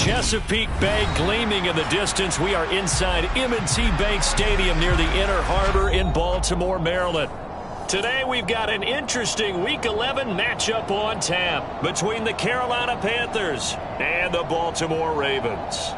Chesapeake Bay gleaming in the distance. We are inside M&T Bank Stadium near the Inner Harbor in Baltimore, Maryland. Today we've got an interesting Week 11 matchup on tap between the Carolina Panthers and the Baltimore Ravens.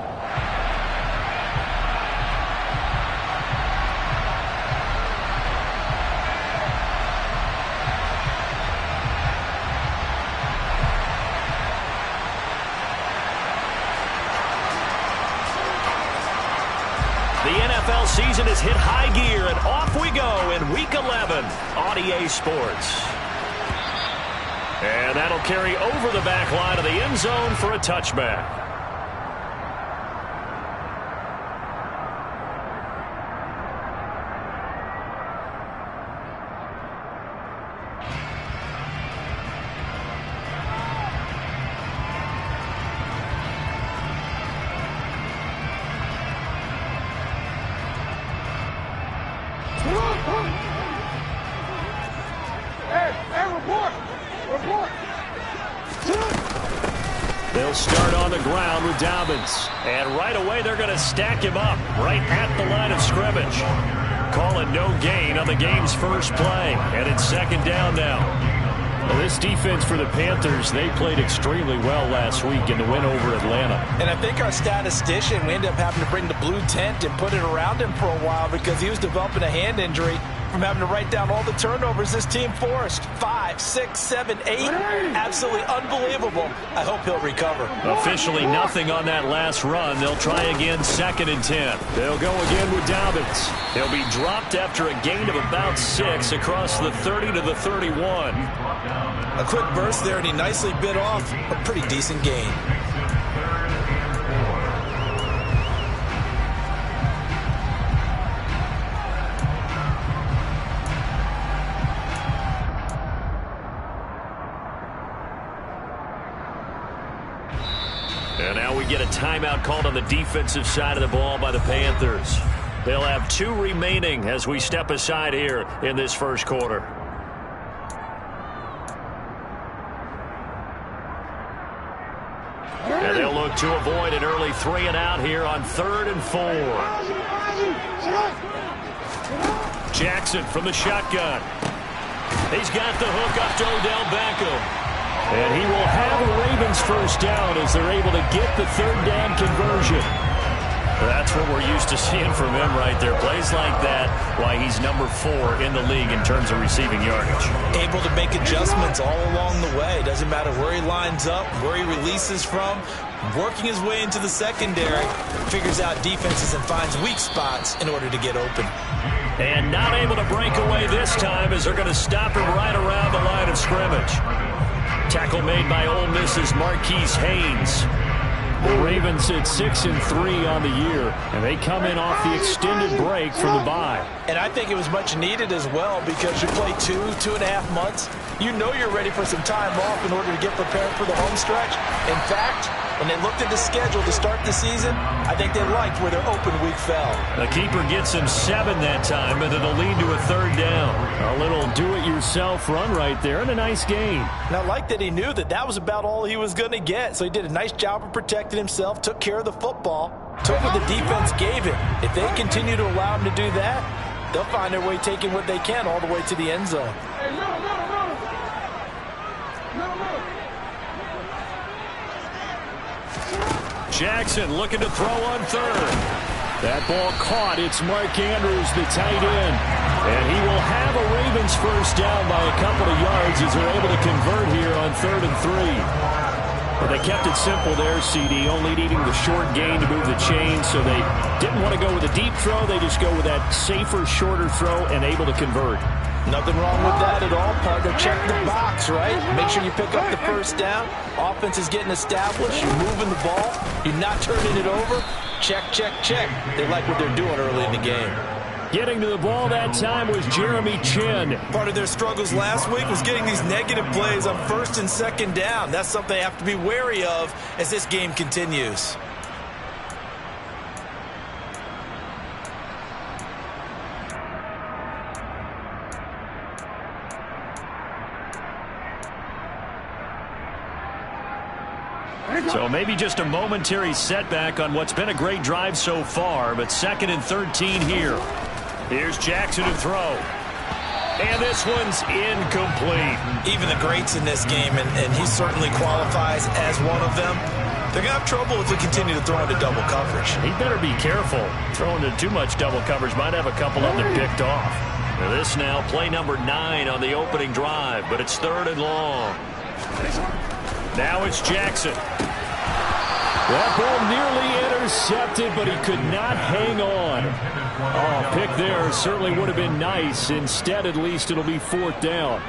The NFL season has hit high gear, and off we go in Week 11 on EA Sports. And that'll carry over the back line of the end zone for a touchback. They'll start on the ground with Dobbins. And right away, they're going to stack him up right at the line of scrimmage. Calling no gain on the game's first play. And it's second down now. Well, this defense for the Panthers, they played extremely well last week in the win over Atlanta. And I think our statistician, we ended up having to bring the blue tent and put it around him for a while because he was developing a hand injury from having to write down all the turnovers this team forced. 5, 6, 7, 8. Absolutely unbelievable. I hope he'll recover. Officially nothing on that last run. They'll try again, 2nd and 10. They'll go again with Dobbins. He'll be dropped after a gain of about 6 across the 30 to the 31. A quick burst there, and he nicely bit off a pretty decent gain. And now we get a timeout called on the defensive side of the ball by the Panthers. They'll have 2 remaining as we step aside here in this first quarter. And they'll look to avoid an early 3 and out here on 3rd and 4. Jackson from the shotgun. He's got the hook up to Odell Beckham. And he will have a Ravens first down as they're able to get the 3rd down conversion. That's what we're used to seeing from him right there. Plays like that, why he's number 4 in the league in terms of receiving yardage. Able to make adjustments all along the way. Doesn't matter where he lines up, where he releases from. Working his way into the secondary, figures out defenses and finds weak spots in order to get open. And not able to break away this time as they're going to stop him right around the line of scrimmage. Tackle made by Ole Miss's Marquise Haynes. The Ravens at 6 and 3 on the year, and they come in off the extended break from the bye. And I think it was much needed as well because you play 2.5 months. You know you're ready for some time off in order to get prepared for the home stretch. In fact, when they looked at the schedule to start the season, I think they liked where their open week fell. The keeper gets him 7 that time, and it'll lead to a 3rd down. A little do-it-yourself run right there, and a nice gain. And I like that he knew that that was about all he was going to get, so he did a nice job of protecting himself, took care of the football, took what the defense gave him. If they continue to allow him to do that, they'll find their way taking what they can all the way to the end zone. Jackson looking to throw on 3rd. That ball caught. It's Mark Andrews, the tight end. And he will have a Ravens first down by a couple of yards as they're able to convert here on 3rd and 3. But they kept it simple there, CD, only needing the short gain to move the chain, so they didn't want to go with a deep throw. They just go with that safer, shorter throw and able to convert. Nothing wrong with that at all, partner. Check the box, right? Make sure you pick up the first down. Offense is getting established. You're moving the ball. You're not turning it over. Check, check, check. They like what they're doing early in the game. Getting to the ball that time was Jeremy Chin. Part of their struggles last week was getting these negative plays on 1st and 2nd down. That's something they have to be wary of as this game continues. So maybe just a momentary setback on what's been a great drive so far, but 2nd and 13 here. Here's Jackson to throw. And this one's incomplete. Even the greats in this game, and he certainly qualifies as one of them, they're going to have trouble if we continue to throw into double coverage. He better be careful. Throwing into too much double coverage might have a couple of them picked off. Now this now, play number 9 on the opening drive, but it's 3rd and long. Now it's Jackson. That ball nearly intercepted, but he could not hang on. Oh, pick there certainly would have been nice. Instead, at least it'll be 4th down.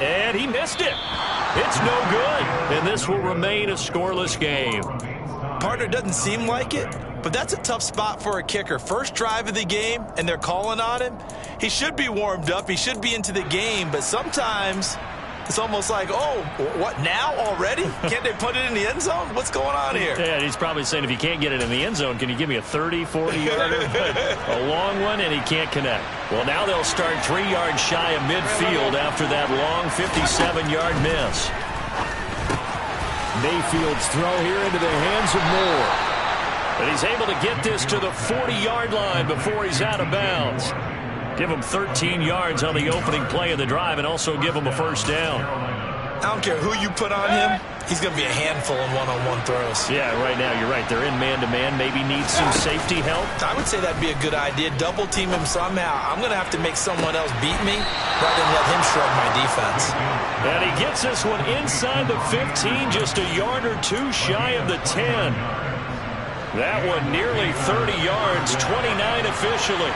And he missed it. It's no good. And this will remain a scoreless game. Partner, doesn't seem like it, but that's a tough spot for a kicker. First drive of the game, and they're calling on him. He should be warmed up. He should be into the game, but sometimes it's almost like, oh, what, now already? Can't they put it in the end zone? What's going on here? Yeah, he's probably saying, if you can't get it in the end zone, can you give me a 30, 40-yarder? A long one, and he can't connect. Well, now they'll start 3 yards shy of midfield after that long 57-yard miss. Mayfield's throw here into the hands of Moore. But he's able to get this to the 40-yard line before he's out of bounds. Give him 13 yards on the opening play of the drive and also give him a first down. I don't care who you put on him. He's going to be a handful in one-on-one throws. Yeah, right now you're right. They're in man-to-man. Maybe needs some safety help. I would say that'd be a good idea. Double team him somehow. I'm going to have to make someone else beat me rather than let him shred my defense. And he gets this one inside the 15, just a yard or two shy of the 10. That one nearly 30 yards, 29 officially.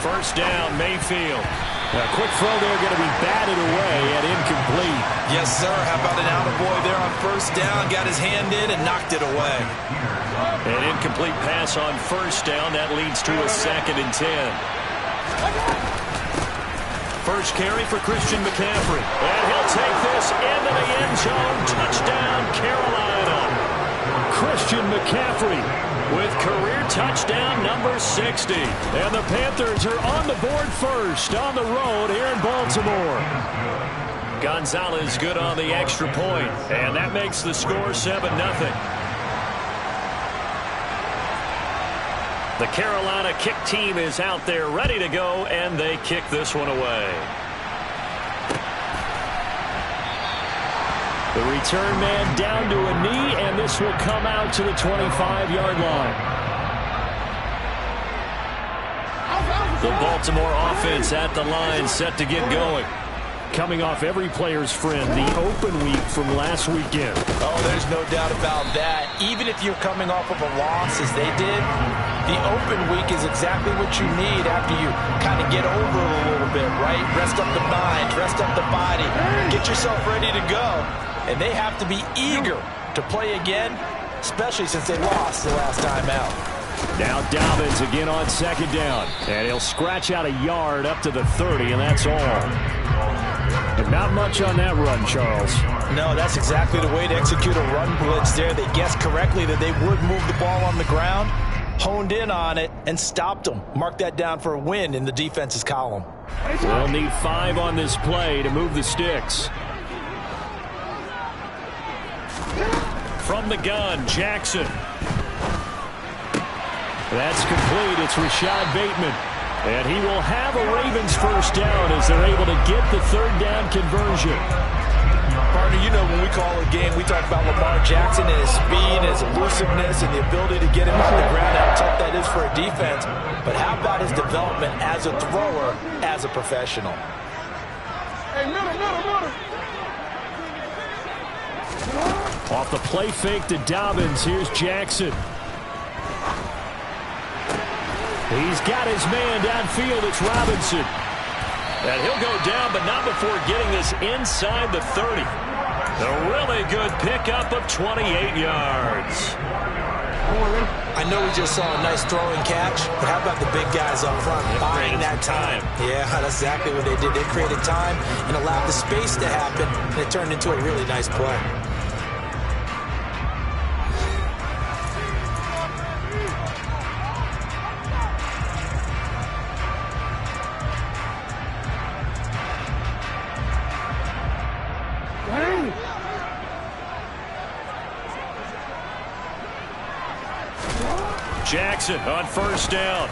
First down, Mayfield. A quick throw there, going to be batted away and incomplete. Yes, sir. How about an attaboy there on first down? Got his hand in and knocked it away. An incomplete pass on first down. That leads to a 2nd and 10. First carry for Christian McCaffrey. And he'll take this into the end zone. Touchdown, Carolina. Christian McCaffrey with career touchdown number 60. And the Panthers are on the board first on the road here in Baltimore. Gonzalez good on the extra point. And that makes the score 7-0. The Carolina kick team is out there ready to go, and they kick this one away. The return man down to a knee, and this will come out to the 25-yard line. The Baltimore offense at the line, set to get going. Coming off every player's friend, the open week from last weekend. Oh, there's no doubt about that. Even if you're coming off of a loss as they did, the open week is exactly what you need after you kind of get over it a little bit, right? Rest up the mind, rest up the body, get yourself ready to go. And they have to be eager to play again, especially since they lost the last time out. Now Dobbins again on 2nd down. And he'll scratch out a yard up to the 30, and that's all. But not much on that run, Charles. No, that's exactly the way to execute a run blitz there. They guessed correctly that they would move the ball on the ground, honed in on it, and stopped them. Mark that down for a win in the defense's column. We'll need 5 on this play to move the sticks. From the gun, Jackson. That's complete. It's Rashad Bateman. And he will have a Ravens first down as they're able to get the 3rd down conversion. Partner, you know when we call a game, we talk about Lamar Jackson and his speed, his elusiveness, and the ability to get him on the ground, how tough that is for a defense. But how about his development as a thrower, as a professional? Hey, middle. Off the play fake to Dobbins, here's Jackson. He's got his man downfield. It's Robinson. And he'll go down, but not before getting this inside the 30. A really good pickup of 28 yards. I know we just saw a nice throwing catch, but how about the big guys up front buying that time? Yeah, that's exactly what they did. They created time and allowed the space to happen, and it turned into a really nice play. Jackson on first down.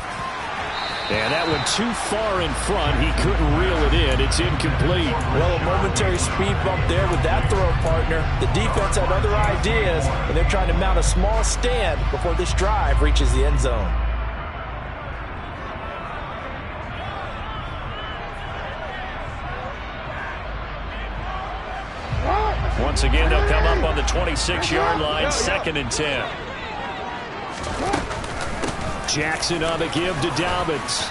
And that went too far in front. He couldn't reel it in. It's incomplete. Well, a momentary speed bump there with that throw, partner. The defense had other ideas, and they're trying to mount a small stand before this drive reaches the end zone. Once again, they'll come up on the 26-yard line, 2nd and 10. Jackson on the give to Dobbins.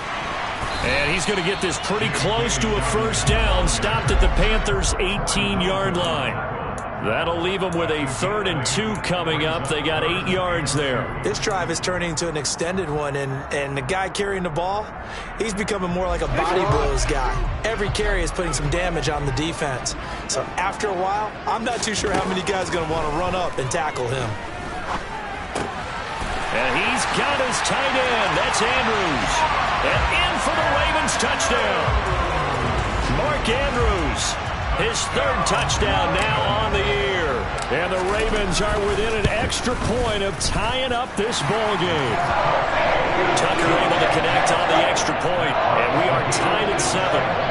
And he's going to get this pretty close to a first down. Stopped at the Panthers' 18-yard line. That'll leave them with a 3rd and 2 coming up. They got 8 yards there. This drive is turning into an extended one, and the guy carrying the ball, he's becoming more like a body blows guy. Every carry is putting some damage on the defense. So after a while, I'm not too sure how many guys are going to want to run up and tackle him. And he's got his tight end. That's Andrews. And in for the Ravens touchdown. Mark Andrews, his 3rd touchdown now on the year. And the Ravens are within an extra point of tying up this ball game. Tucker able to connect on the extra point. And we are tied at 7.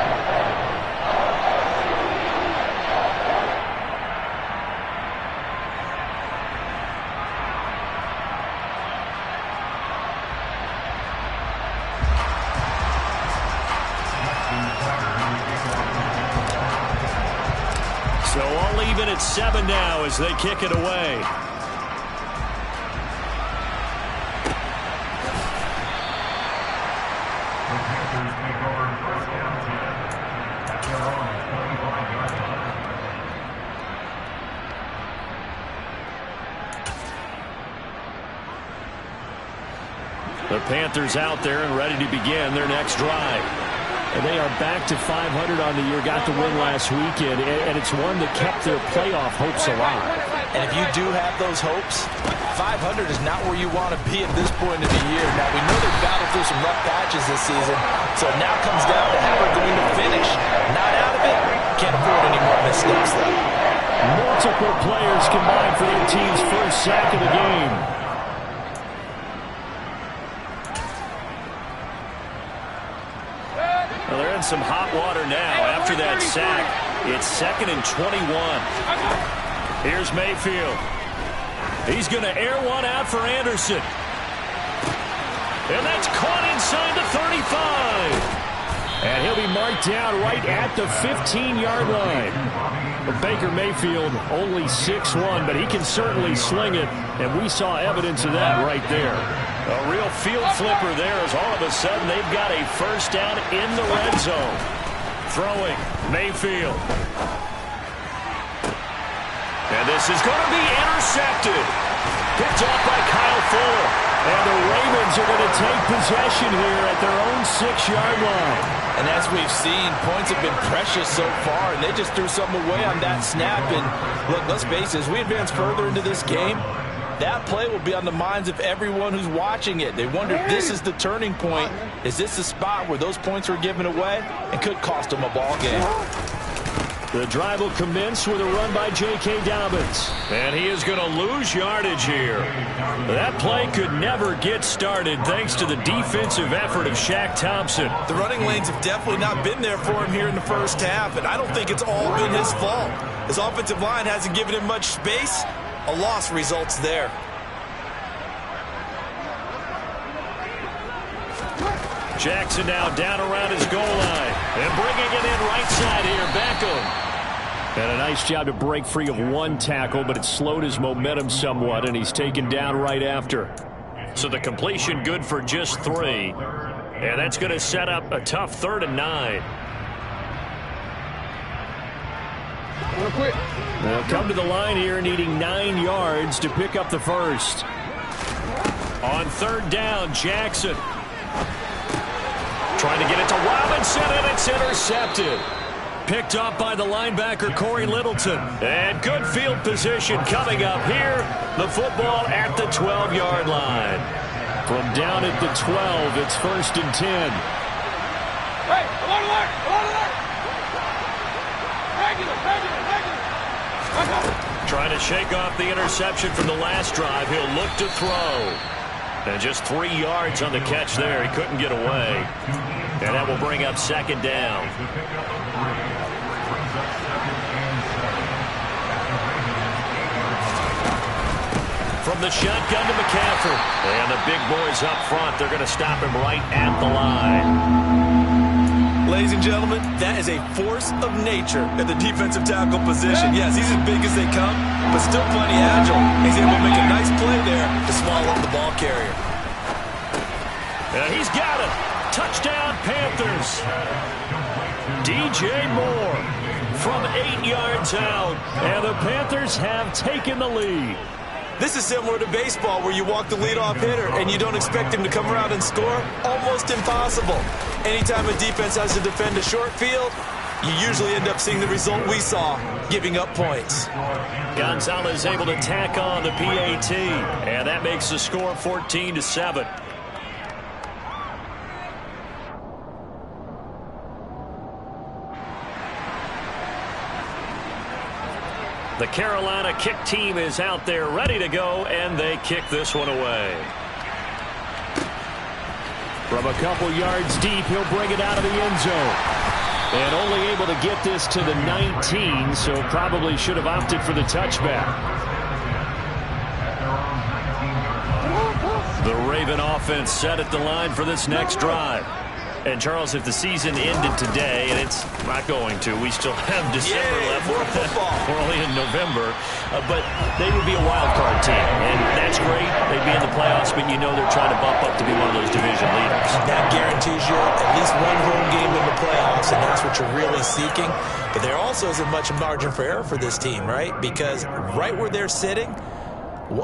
So all even at 7 now as they kick it away. The Panthers out there and ready to begin their next drive. And they are back to 500 on the year, got the win last weekend, and it's one that kept their playoff hopes alive. And if you do have those hopes, 500 is not where you want to be at this point of the year. Now, we know they've battled through some rough patches this season, so it now comes down to how they're going to finish. Not out of it. Can't afford any more missteps, though. Multiple players combined for their team's first sack of the game. Well, they're in some hot water now after that sack. It's 2nd and 21. Here's Mayfield. He's going to air one out for Anderson. And that's caught inside the 35. And he'll be marked down right at the 15-yard line. But Baker Mayfield only 6'1", but he can certainly sling it. And we saw evidence of that right there. A real field flipper there as all of a sudden they've got a first down in the red zone. Throwing, Mayfield. And this is going to be intercepted. Picked off by Kyle Fuller. And the Ravens are going to take possession here at their own 6-yard line. And as we've seen, points have been precious so far, and they just threw something away on that snap. And look, let's face it, as we advance further into this game, that play will be on the minds of everyone who's watching it. They wonder if this is the turning point. Is this the spot where those points were given away and could cost them a ball game? The drive will commence with a run by J.K. Dobbins. And he is going to lose yardage here. That play could never get started thanks to the defensive effort of Shaq Thompson. The running lanes have definitely not been there for him here in the first half, and I don't think it's all been his fault. His offensive line hasn't given him much space. A loss results there. Jackson now down around his goal line. And bringing it in right side here, Beckham. And a nice job to break free of one tackle, but it slowed his momentum somewhat, and he's taken down right after. So the completion good for just 3. And that's going to set up a tough 3rd and 9. They'll come to the line here needing 9 yards to pick up the first. On 3rd down, Jackson. Trying to get it to Robinson, and it's intercepted. Picked up by the linebacker, Corey Littleton. And good field position coming up here. The football at the 12-yard line. From down at the 12, it's 1st and 10. Hey, alert, alert! Trying to shake off the interception from the last drive. He'll look to throw. And just 3 yards on the catch there. He couldn't get away. And that will bring up second down. From the shotgun to McCaffrey. And the big boys up front, they're going to stop him right at the line. Ladies and gentlemen, that is a force of nature at the defensive tackle position. Yes, he's as big as they come, but still plenty agile. He's able to make a nice play there to swallow up the ball carrier. And he's got it. Touchdown, Panthers. DJ Moore from 8 yards out. And the Panthers have taken the lead. This is similar to baseball where you walk the leadoff hitter and you don't expect him to come around and score. Almost impossible. Anytime a defense has to defend a short field, you usually end up seeing the result we saw, giving up points. Gonzalez able to tack on the PAT, and that makes the score 14-7. The Carolina kick team is out there ready to go, and they kick this one away. From a couple yards deep, he'll bring it out of the end zone. And only able to get this to the 19, so probably should have opted for the touchback. The Raven offense set at the line for this next drive. And, Charles, if the season ended today, and it's not going to, we still have December left. More football. We're only in November. But they would be a wild card team, and that's great. They'd be in the playoffs, but you know they're trying to bump up to be one of those division leaders. That guarantees you at least one home game in the playoffs, and that's what you're really seeking. But there also isn't much margin for error for this team, right? Because right where they're sitting,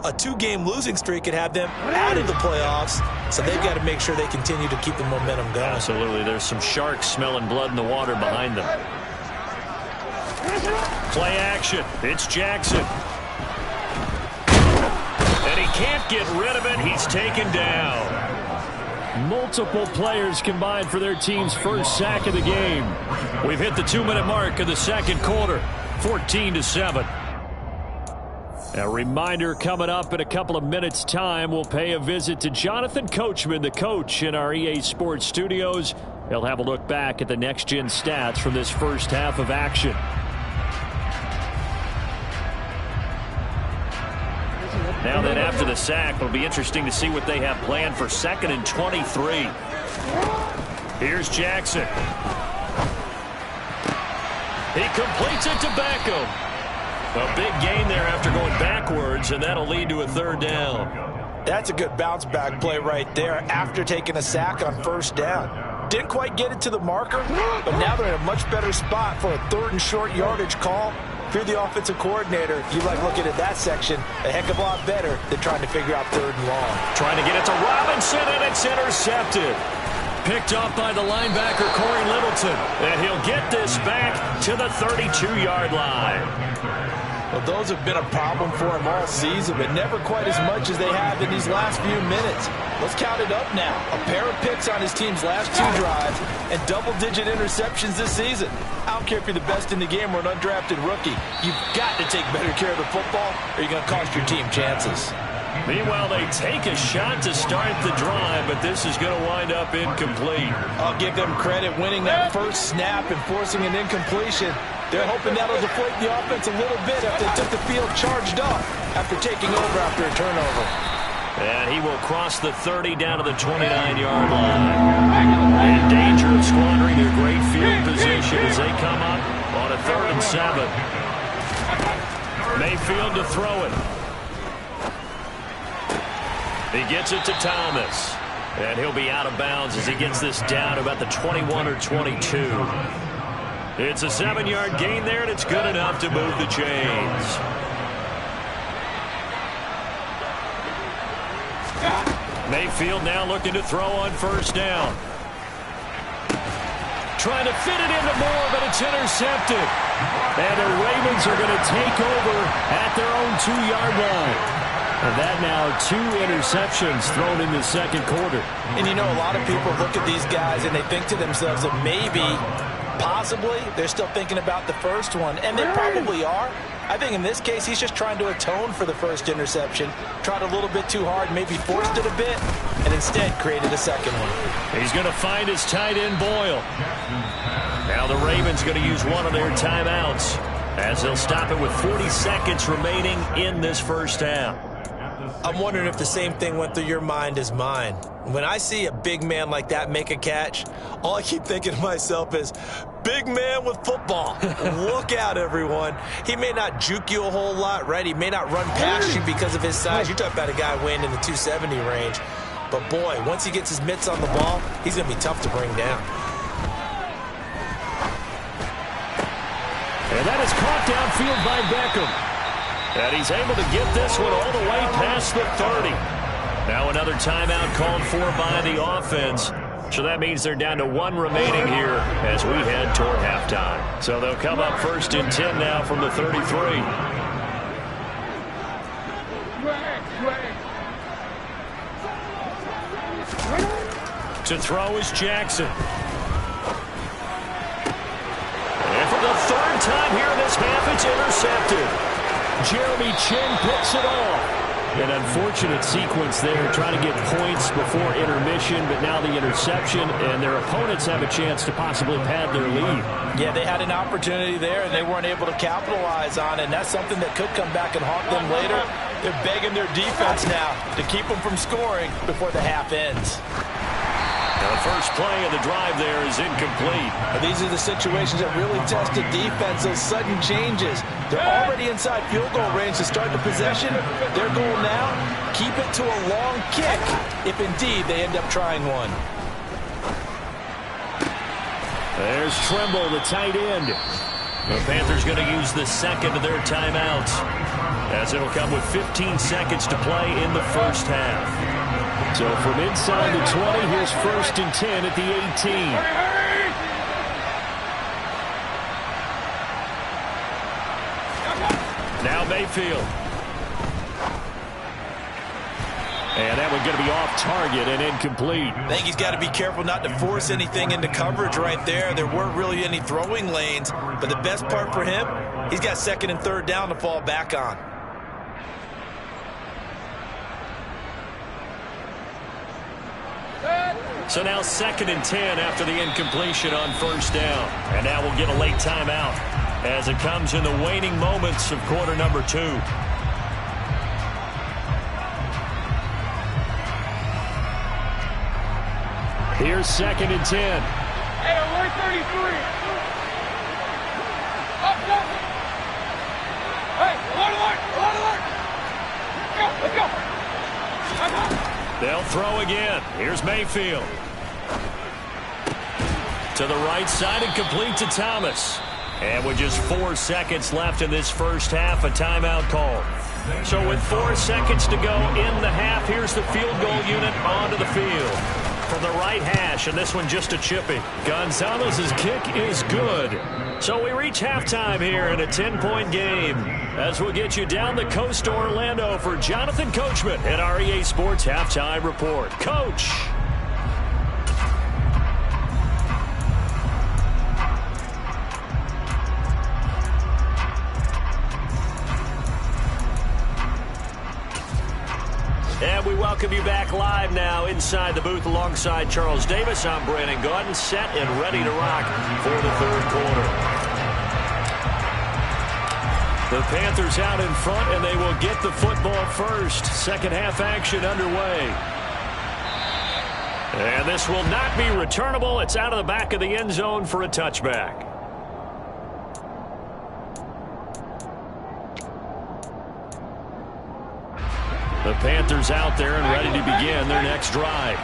a 2-game losing streak could have them out of the playoffs, so they've got to make sure they continue to keep the momentum going. Absolutely. There's some sharks smelling blood in the water behind them. Play action. It's Jackson. And he can't get rid of it. He's taken down. Multiple players combined for their team's first sack of the game. We've hit the 2-minute mark of the second quarter. 14-7. A reminder coming up in a couple of minutes' time. We'll pay a visit to Jonathan Coachman, the coach in our EA Sports studios. He'll have a look back at the next-gen stats from this first half of action. Now then, after the sack, it'll be interesting to see what they have planned for 2nd and 23. Here's Jackson. He completes it to Beckham. A big gain there after going backwards, and that'll lead to a 3rd down. That's a good bounce-back play right there after taking a sack on 1st down. Didn't quite get it to the marker, but now they're in a much better spot for a 3rd and short yardage call. If you're the offensive coordinator, you like looking at that section a heck of a lot better than trying to figure out 3rd and long. Trying to get it to Robinson, and it's intercepted. Picked off by the linebacker, Corey Littleton. And he'll get this back to the 32-yard line. Well, those have been a problem for him all season, but never quite as much as they have in these last few minutes. Let's count it up now. A pair of picks on his team's last 2 drives and double-digit interceptions this season. I don't care if you're the best in the game or an undrafted rookie. You've got to take better care of the football or you're going to cost your team chances. Meanwhile, they take a shot to start the drive, but this is going to wind up incomplete. I'll give them credit winning that first snap and forcing an incompletion. They're hoping that'll deflate the offense a little bit after they took the field charged up after taking over after a turnover. And he will cross the 30 down to the 29-yard line. In danger of squandering their great field position as they come up on a 3rd and 7. Mayfield to throw it. He gets it to Thomas. And he'll be out of bounds as he gets this down about the 21 or 22. It's a 7-yard gain there, and it's good enough to move the chains. Mayfield now looking to throw on 1st down. Trying to fit it into Moore, but it's intercepted. And the Ravens are going to take over at their own 2-yard line. And that now 2 interceptions thrown in the second quarter. And you know, a lot of people look at these guys and they think to themselves that maybe, possibly, they're still thinking about the first one. And they probably are. I think in this case, he's just trying to atone for the first interception. Tried a little bit too hard, maybe forced it a bit, and instead created a second one. He's going to find his tight end, Boyle. Now the Ravens going to use one of their timeouts as they'll stop it with 40 seconds remaining in this first half. I'm wondering if the same thing went through your mind as mine. When I see a big man like that make a catch, all I keep thinking to myself is, big man with football. Look out, everyone. He may not juke you a whole lot, right? He may not run past you because of his size. You're talking about a guy weighing in the 270 range. But, boy, once he gets his mitts on the ball, he's going to be tough to bring down. And that is caught downfield by Beckham. And he's able to get this one all the way past the 30. Now another timeout called for by the offense. So that means they're down to one remaining here as we head toward halftime. So they'll come up first and 10 now from the 33. To throw is Jackson. And for the third time here in this half, it's intercepted. Jeremy Chin picks it off. An unfortunate sequence there, trying to get points before intermission, but now the interception, and their opponents have a chance to possibly pad their lead. Yeah, they had an opportunity there, and they weren't able to capitalize on it, and that's something that could come back and haunt them later. They're begging their defense now to keep them from scoring before the half ends. Now the first play of the drive there is incomplete. But these are the situations that really test the defense, those sudden changes. They're already inside field goal range to start the possession. Their goal now, keep it to a long kick, if indeed they end up trying one. There's Trimble, the tight end. The Panthers going to use the second of their timeouts, as it'll come with 15 seconds to play in the first half. So from inside the 20, here's first and 10 at the 18. Now Mayfield. And that one's going to be off target and incomplete. I think he's got to be careful not to force anything into coverage right there. There weren't really any throwing lanes, but the best part for him, he's got second and third down to fall back on. So now second and 10 after the incompletion on first down. And now we'll get a late timeout as it comes in the waning moments of quarter number 2. Here's second and 10. Hey, alert 33. Up, up. Hey, alert. Let's go. They'll throw again. Here's Mayfield. To the right side and complete to Thomas. And with just 4 seconds left in this first half, a timeout call. So with 4 seconds to go in the half, here's the field goal unit onto the field. From the right hash, and this one just a chippy. Gonzalez's kick is good. So we reach halftime here in a 10-point game. As we'll get you down the coast to Orlando for Jonathan Coachman at our EA Sports Halftime Report. Coach. And we welcome you back live now inside the booth alongside Charles Davis. I'm Brandon Gaudin, set and ready to rock for the third quarter. The Panthers out in front, and they will get the football first. Second half action underway. And this will not be returnable. It's out of the back of the end zone for a touchback. The Panthers out there and ready to begin their next drive.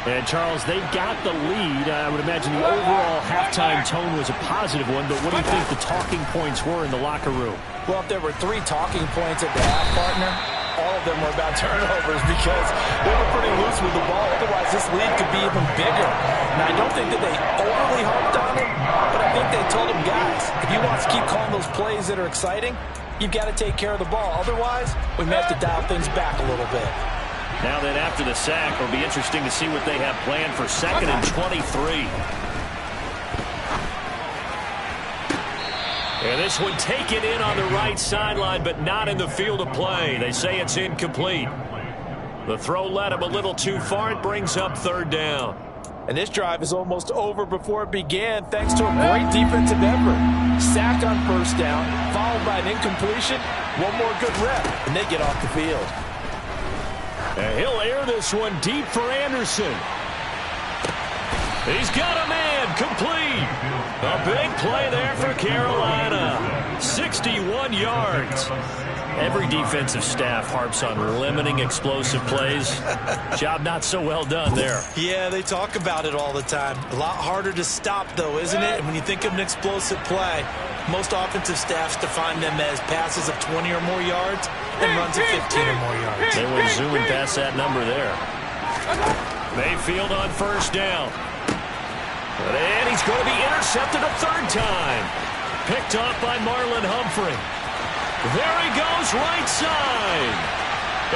And, Charles, they've got the lead. I would imagine the overall halftime tone was a positive one, but what do you think the talking points were in the locker room? Well, if there were 3 talking points at the half, partner, all of them were about turnovers because they were pretty loose with the ball. Otherwise, this lead could be even bigger. Now, I don't think that they overly harped on it, but I think they told them, guys, if you want us to keep calling those plays that are exciting, you've got to take care of the ball. Otherwise, we may have to dial things back a little bit. Now then, after the sack, it'll be interesting to see what they have planned for second and 23. And this one taken in on the right sideline, but not in the field of play. They say it's incomplete. The throw led him a little too far. It brings up third down. And this drive is almost over before it began thanks to a great defensive effort. Sack on first down, followed by an incompletion. One more good rep, and they get off the field. And he'll air this one deep for Anderson. He's got a man, complete. A big play there for Carolina. 61 yards. Every defensive staff harps on limiting explosive plays. Job not so well done there. Yeah, they talk about it all the time. A lot harder to stop, though, isn't it? And when you think of an explosive play, most offensive staffs define them as passes of 20 or more yards and runs of 15 or more yards. They were zooming past that number there. Mayfield on first down. And he's going to be intercepted a third time. Picked off by Marlon Humphrey. There he goes, right side.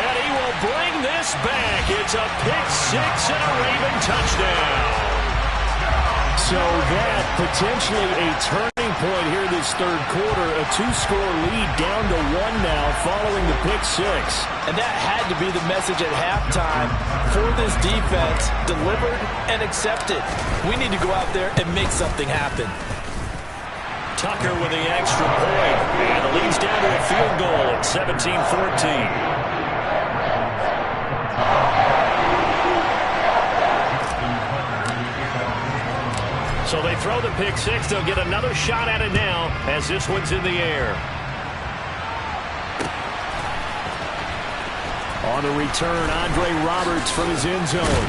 And he will bring this back. It's a pick six and a Raven touchdown. So that potentially a turning point here this third quarter. A two-score lead down to one now following the pick six. And that had to be the message at halftime for this defense. Delivered and accepted. We need to go out there and make something happen. Tucker with the extra point. And the lead's down to a field goal at 17-14. So they throw the pick six. They'll get another shot at it now as this one's in the air. On the return, Andre Roberts from his end zone.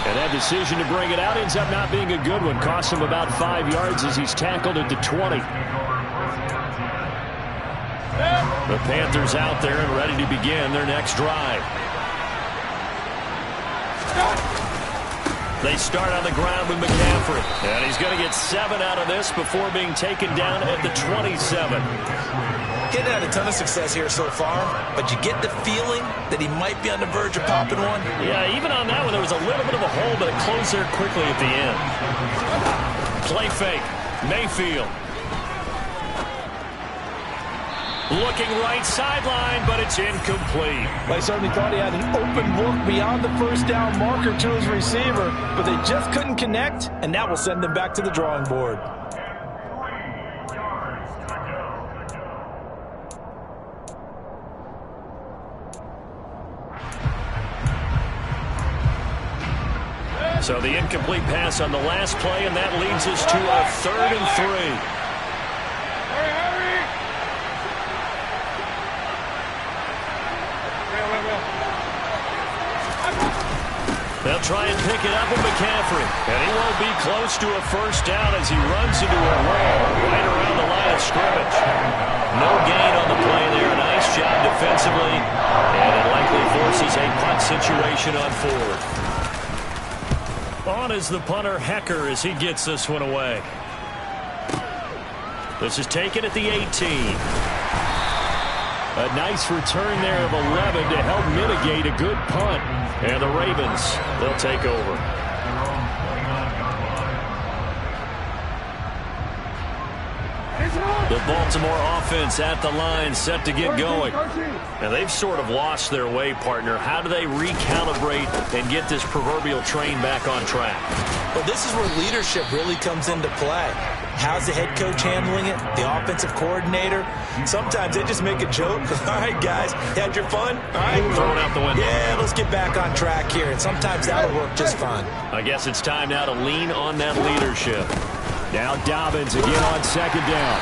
And that decision to bring it out ends up not being a good one. Costs him about 5 yards as he's tackled at the 20. The Panthers out there and ready to begin their next drive. They start on the ground with McCaffrey. And he's going to get 7 out of this before being taken down at the 27. Getting had a ton of success here so far, but you get the feeling that he might be on the verge of popping one. Yeah, even on that one, there was a little bit of a hole, but it closed there quickly at the end. Play fake. Mayfield. Looking right sideline, but it's incomplete. Well, he certainly thought he had an open look beyond the first down marker to his receiver, but they just couldn't connect, and that will send them back to the drawing board. So the incomplete pass on the last play, and that leads us to a 3rd and 3. They'll try and pick it up with McCaffrey. And he won't be close to a first down as he runs into a wall right around the line of scrimmage. No gain on the play there. Nice job defensively. And it likely forces a punt situation on 4th. On is the punter, Hecker, as he gets this one away. This is taken at the 18. A nice return there of 11 to help mitigate a good punt. And the Ravens, they'll take over. The Baltimore offense at the line, set to get going. Now, they've sort of lost their way, partner. How do they recalibrate and get this proverbial train back on track? Well, this is where leadership really comes into play. How's the head coach handling it? The offensive coordinator? Sometimes they just make a joke. All right, guys, had your fun? All right. Throw it out the window. Yeah, let's get back on track here. And sometimes that'll work just fine. I guess it's time now to lean on that leadership. Now Dobbins again on 2nd down.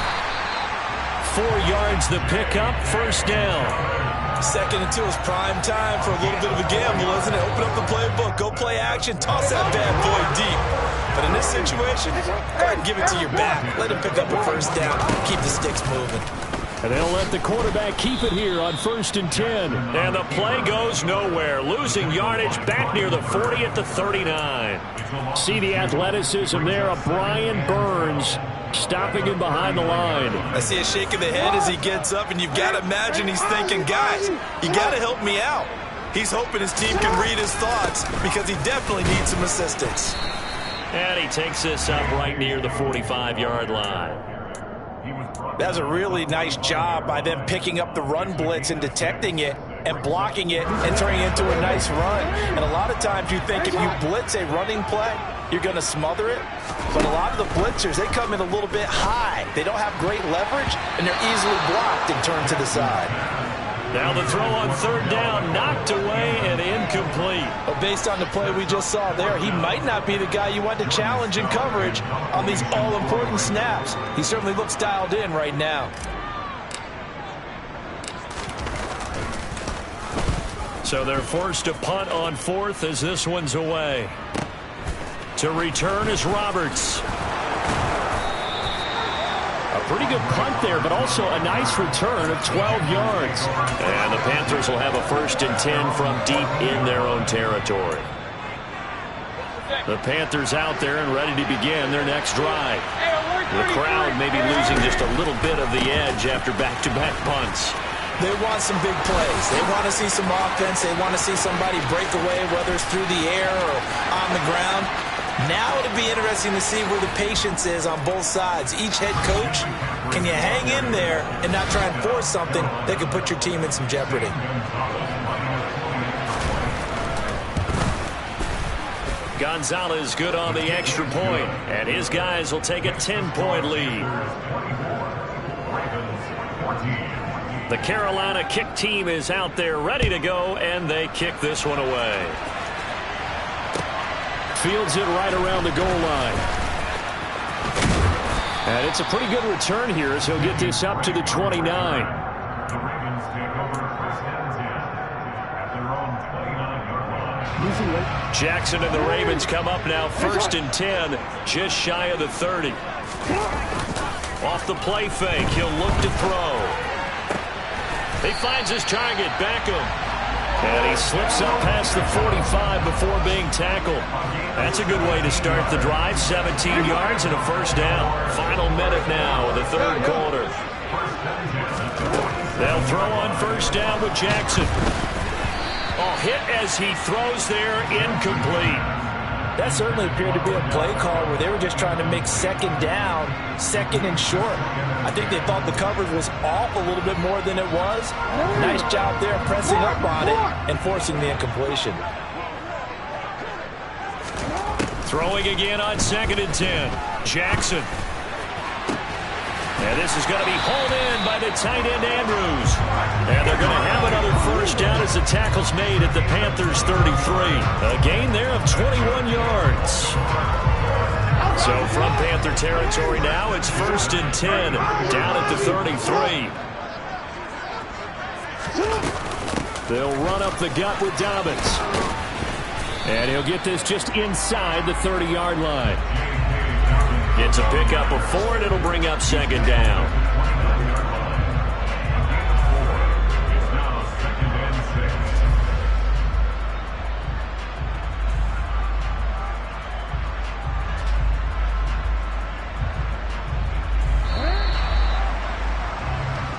4 yards the pickup, first down. 2nd and 2 is prime time for a little bit of a gamble, isn't it? Open up the playbook, go play action, toss that bad boy deep. But in this situation, go ahead and give it to your back. Let him pick up a first down, keep the sticks moving. And they'll let the quarterback keep it here on 1st and 10. And the play goes nowhere. Losing yardage back near the 40 at the 39. See the athleticism there of Brian Burns stopping him behind the line. I see a shake of the head as he gets up, and you've got to imagine he's thinking, guys, you got to help me out. He's hoping his team can read his thoughts because he definitely needs some assistance. And he takes this up right near the 45-yard line. That was a really nice job by them picking up the run blitz and detecting it and blocking it and turning it into a nice run. And a lot of times you think if you blitz a running play, you're going to smother it. But a lot of the blitzers, they come in a little bit high. They don't have great leverage, and they're easily blocked and turned to the side. Now the throw on third down, knocked away and incomplete. But based on the play we just saw there, he might not be the guy you want to challenge in coverage on these all-important snaps. He certainly looks dialed in right now. So they're forced to punt on fourth as this one's away. To return is Roberts. A pretty good punt there, but also a nice return of 12 yards. And the Panthers will have a 1st and 10 from deep in their own territory. The Panthers out there and ready to begin their next drive. The crowd may be losing just a little bit of the edge after back-to-back punts. They want some big plays. They want to see some offense. They want to see somebody break away, whether it's through the air or on the ground. Now it'll be interesting to see where the patience is on both sides. Each head coach, can you hang in there and not try and force something that could put your team in some jeopardy? Gonzalez good on the extra point, and his guys will take a 10-point lead. The Carolina kick team is out there ready to go, and they kick this one away. Fields it right around the goal line. And it's a pretty good return here as he'll get this up to the 29. Jackson and the Ravens come up now 1st and 10, just shy of the 30. Off the play fake, he'll look to throw. He finds his target, Beckham. And he slips up past the 45 before being tackled. That's a good way to start the drive. 17 yards and a 1st down. Final minute now of the 3rd quarter. They'll throw on 1st down with Jackson. Hit as he throws there, incomplete. That certainly appeared to be a play call where they were just trying to make 2nd down, 2nd and short. I think they thought the coverage was off a little bit more than it was. Nice job there pressing up on it and forcing the incompletion. Throwing again on 2nd and 10. Jackson. And this is going to be hauled in by the tight end Andrews. And they're going to have another 1st down as the tackle's made at the Panthers 33. A gain there of 21 yards. So from Panther territory now, it's 1st and 10 down at the 33. They'll run up the gut with Dobbins. And he'll get this just inside the 30-yard line. It's a pickup of 4, and it'll bring up 2nd down.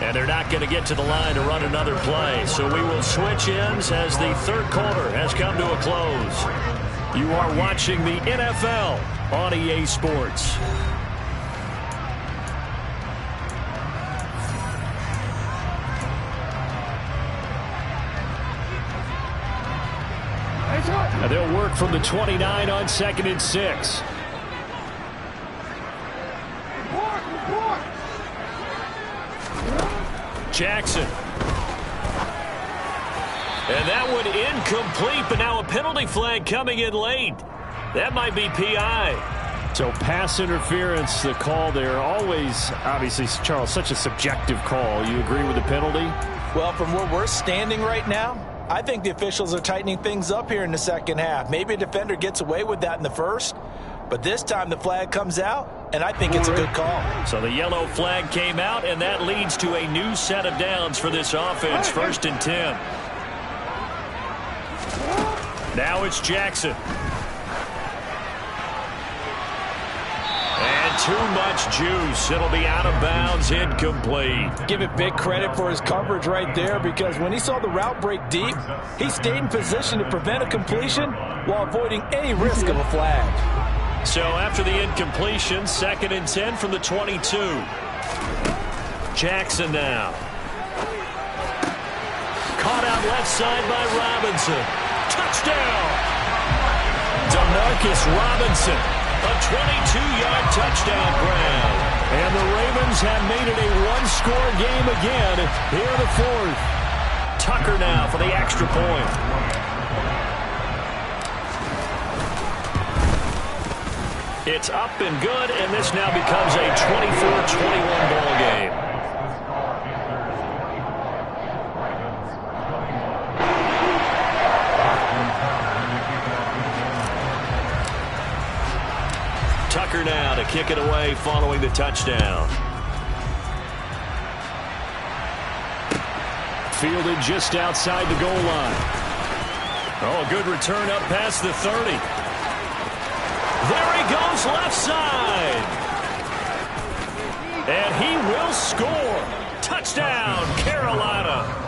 And they're not going to get to the line to run another play. So we will switch ends as the 3rd quarter has come to a close. You are watching the NFL on EA Sports. Now they'll work from the 29 on 2nd and 6. Jackson. And that one incomplete, but now a penalty flag coming in late. That might be PI. So pass interference, the call there. Always, obviously, Charles, such a subjective call. You agree with the penalty? Well, from where we're standing right now, I think the officials are tightening things up here in the 2nd half. Maybe a defender gets away with that in the 1st, but this time the flag comes out, and I think it's a good call. So the yellow flag came out, and that leads to a new set of downs for this offense, 1st and 10. Now it's Jackson. And too much juice. It'll be out of bounds, incomplete. Give it big credit for his coverage right there, because when he saw the route break deep, he stayed in position to prevent a completion while avoiding any risk of a flag. So after the incompletion, 2nd and 10 from the 22. Jackson now. Caught out left side by Robinson. Touchdown! Demarcus Robinson, a 22-yard touchdown grab. And the Ravens have made it a one-score game again here in the fourth. Tucker now for the extra point. It's up and good, and this now becomes a 24-21 ball game. Tucker now to kick it away following the touchdown. Fielded just outside the goal line. Oh, a good return up past the 30. There he goes left side. And he will score. Touchdown, Carolina.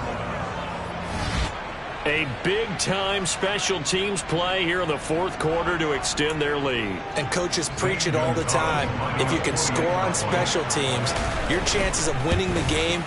A big-time special teams play here in the fourth quarter to extend their lead. And coaches preach it all the time. If you can score on special teams, your chances of winning the game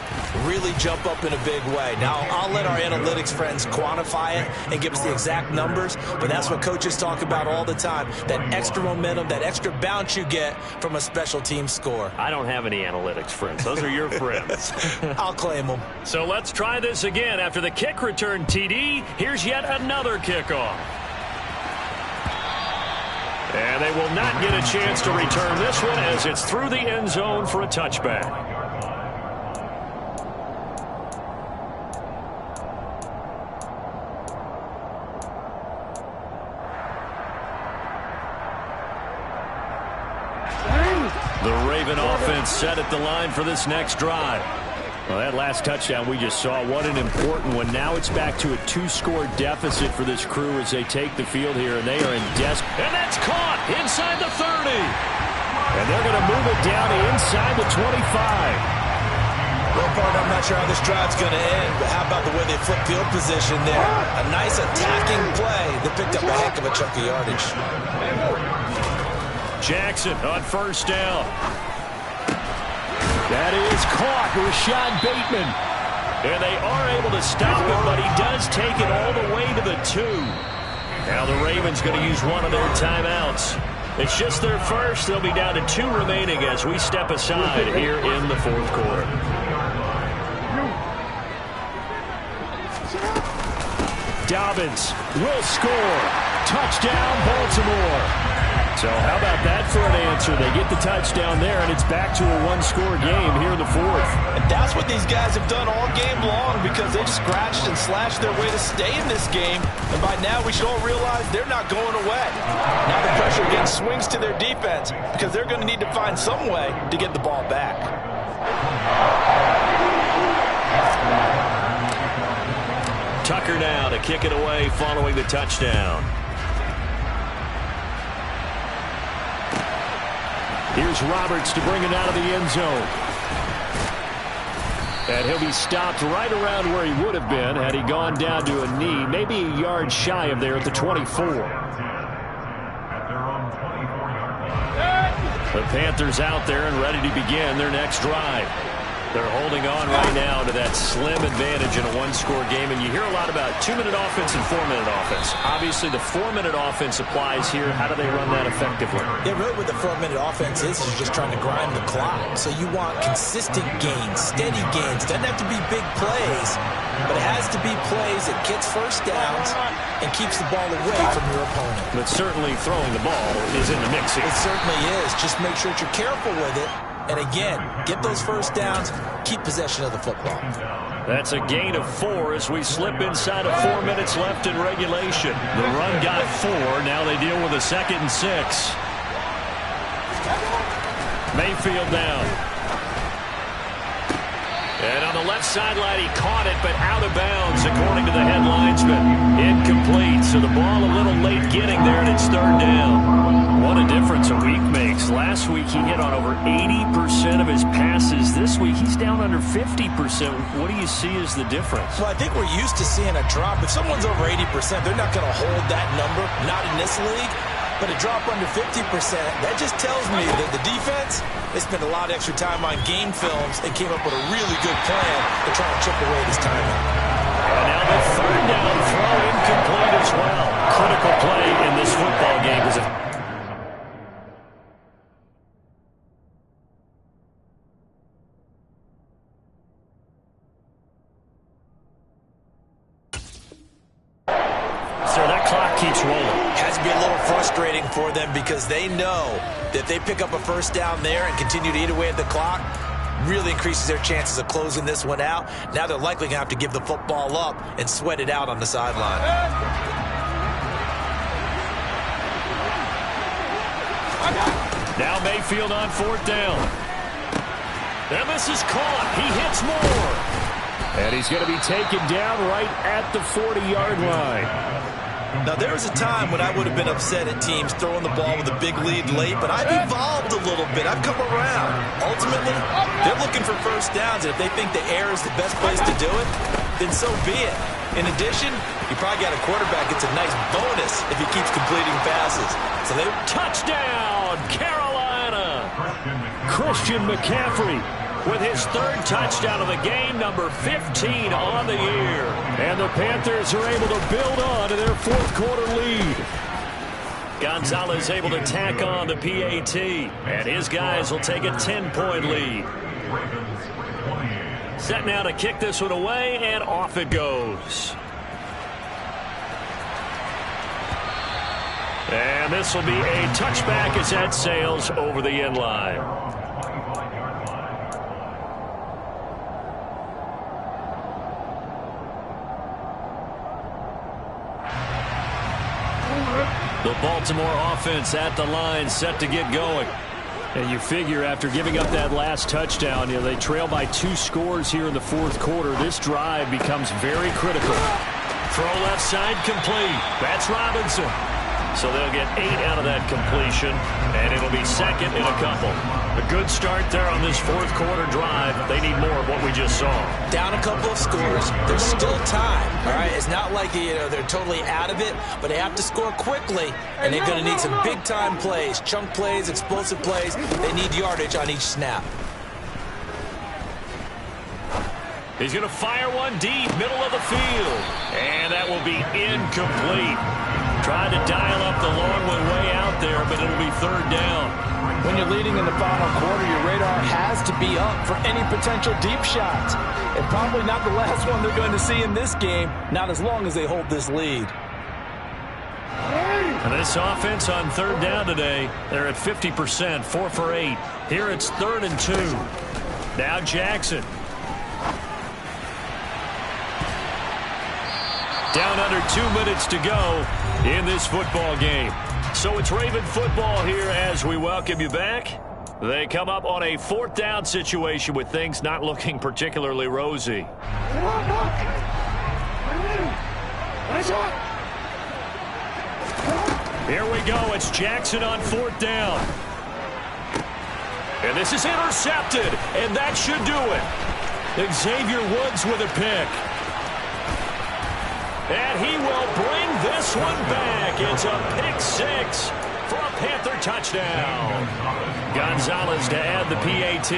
really jump up in a big way. Now, I'll let our analytics friends quantify it and give us the exact numbers, but that's what coaches talk about all the time. That extra momentum, that extra bounce you get from a special team score. I don't have any analytics friends. Those are your friends. I'll claim them. So let's try this again. After the kick return TD, here's yet another kickoff. And they will not get a chance to return this one as it's through the end zone for a touchback. The Raven offense set at the line for this next drive. Well, that last touchdown we just saw, what an important one. Now it's back to a two-score deficit for this crew as they take the field here, and they are in desperate. And that's caught inside the 30. And they're going to move it down to inside the 25. Well, partner, I'm not sure how this drive's going to end, but how about the way they flip field position there? A nice attacking play that picked up a heck of a chunk of yardage. Jackson on first down. That is caught, Rashad Bateman. And they are able to stop him, but he does take it all the way to the 2. Now the Ravens going to use one of their timeouts. It's just their first. They'll be down to 2 remaining as we step aside here in the fourth quarter. Dobbins will score. Touchdown, Baltimore. So how about that for an answer? They get the touchdown there, and it's back to a one-score game here in the fourth. And that's what these guys have done all game long because they've scratched and slashed their way to stay in this game. And by now, we should all realize they're not going away. Now the pressure again swings to their defense because they're going to need to find some way to get the ball back. Tucker now to kick it away following the touchdown. Here's Roberts to bring it out of the end zone. And he'll be stopped right around where he would have been had he gone down to a knee, maybe a yard shy of there at the 24. The Panthers out there and ready to begin their next drive. They're holding on right now to that slim advantage in a one-score game. And you hear a lot about 2-minute offense and 4-minute offense. Obviously, the 4-minute offense applies here. How do they run that effectively? Yeah, really what the 4-minute offense is just trying to grind the clock. So you want consistent gains, steady gains. Doesn't have to be big plays, but it has to be plays that gets first downs and keeps the ball away from your opponent. But certainly throwing the ball is in the mix here. It certainly is. Just make sure that you're careful with it. And again, get those first downs, keep possession of the football. That's a gain of 4 as we slip inside of 4 minutes left in regulation. The run got 4. Now they deal with a 2nd and 6. Mayfield down. And on the left sideline, he caught it, but out of bounds, according to the head linesman. Incomplete, so the ball a little late getting there, and it's 3rd down. What a difference a week makes. Last week, he hit on over 80% of his passes. This week, he's down under 50%. What do you see as the difference? Well, I think we're used to seeing a drop. If someone's over 80%, they're not going to hold that number, not in this league. but a drop under 50%, that just tells me that the defense, they spent a lot of extra time on game films and came up with a really good plan to try and chip away this timeout. And now the third down throw incomplete as well. Critical play in this football game. Keeps rolling. Has to be a little frustrating for them because they know that if they pick up a first down there and continue to eat away at the clock, really increases their chances of closing this one out. Now they're likely going to have to give the football up and sweat it out on the sideline. Now Mayfield on fourth down. And this is caught. He hits more. And he's going to be taken down right at the 40-yard line. Now, there was a time when I would have been upset at teams throwing the ball with a big lead late, but I've evolved a little bit. I've come around. Ultimately, they're looking for first downs, and if they think the air is the best place to do it, then so be it. In addition, you probably got a quarterback gets a nice bonus if he keeps completing passes. So they touchdown, Carolina! Christian McCaffrey with his third touchdown of the game, number 15 on the year. And the Panthers are able to build on to their fourth quarter lead. Gonzalez able to tack on the PAT, and his guys will take a 10-point lead. Set now to kick this one away, and off it goes. And this will be a touchback as that sails over the end line. The Baltimore offense at the line, set to get going. And you figure after giving up that last touchdown, they trail by 2 scores here in the fourth quarter. This drive becomes very critical. Throw left side complete. That's Robinson. So they'll get 8 out of that completion, and it'll be second in a couple. A good start there on this fourth quarter drive. They need more of what we just saw. Down a couple of scores. There's still time. All right, it's not like they're totally out of it, but they have to score quickly, and they're going to need some big-time plays, chunk plays, explosive plays. They need yardage on each snap. He's going to fire one deep, middle of the field, and that will be incomplete. Tried to dial up the long one way out there, but it'll be third down. When you're leading in the final quarter, your radar has to be up for any potential deep shots. And probably not the last one they're going to see in this game, not as long as they hold this lead. And this offense on third down today, they're at 50%, 4 for 8. Here it's 3rd and 2. Now Jackson. Down under 2 minutes to go in this football game. So it's Raven football here as we welcome you back. They come up on a 4th down situation with things not looking particularly rosy. Here we go. It's Jackson on 4th down. And this is intercepted, and that should do it. Xavier Woods with a pick. And he will bring this one back. It's a pick 6 for a Panther touchdown. Gonzalez to add the PAT.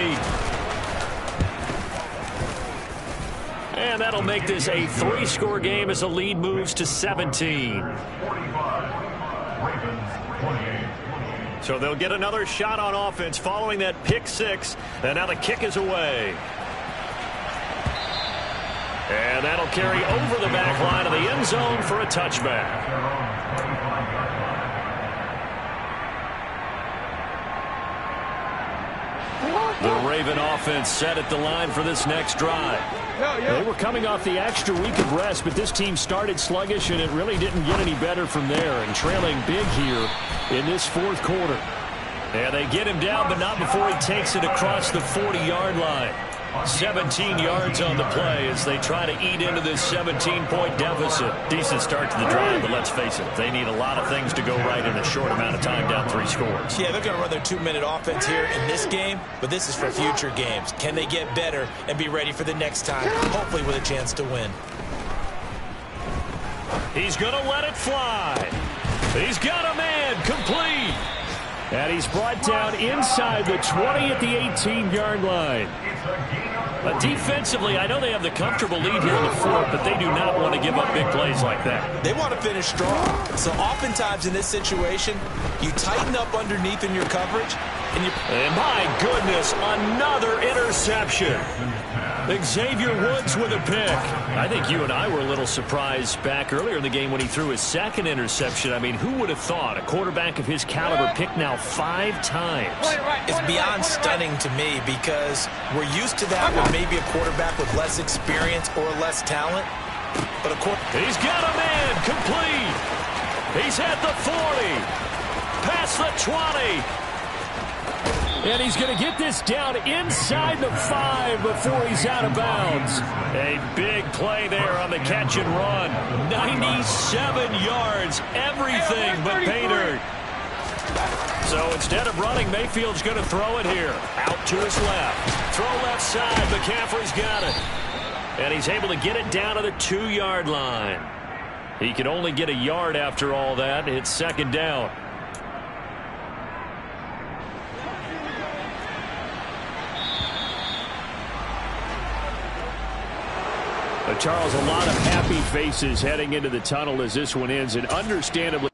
And that'll make this a 3-score game as the lead moves to 17. So they'll get another shot on offense following that pick 6. And now the kick is away. And that'll carry over the back line of the end zone for a touchback. The Raven offense set at the line for this next drive. They were coming off the extra week of rest, but this team started sluggish, and it really didn't get any better from there. And trailing big here in this fourth quarter. And they get him down, but not before he takes it across the 40-yard line. 17 yards on the play as they try to eat into this 17-point deficit. Decent start to the drive, but let's face it, they need a lot of things to go right in a short amount of time, down 3 scores. Yeah, they're going to run their 2-minute offense here in this game, but this is for future games. Can they get better and be ready for the next time, hopefully with a chance to win? He's going to let it fly. He's got a man complete. And he's brought down inside the 20 at the 18-yard line. Defensively, I know they have the comfortable lead here in the fourth, but they do not want to give up big plays like that. They want to finish strong. So oftentimes in this situation, you tighten up underneath in your coverage. And my goodness, another interception. Xavier Woods with a pick. I think you and I were a little surprised back earlier in the game when he threw his second interception. I mean, who would have thought a quarterback of his caliber picked now 5 times? It's beyond stunning to me because we're used to that with maybe a quarterback with less experience or less talent. But he's got a man complete. He's at the 40. Past the 20. And he's going to get this down inside the 5 before he's out of bounds. A big play there on the catch and run. 97 yards, everything but pay dirt. So instead of running, Mayfield's going to throw it here. Out to his left. Throw left side. McCaffrey's got it. And he's able to get it down to the 2-yard line. He can only get a yard after all that. It's second down. Charles, a lot of happy faces heading into the tunnel as this one ends, and understandably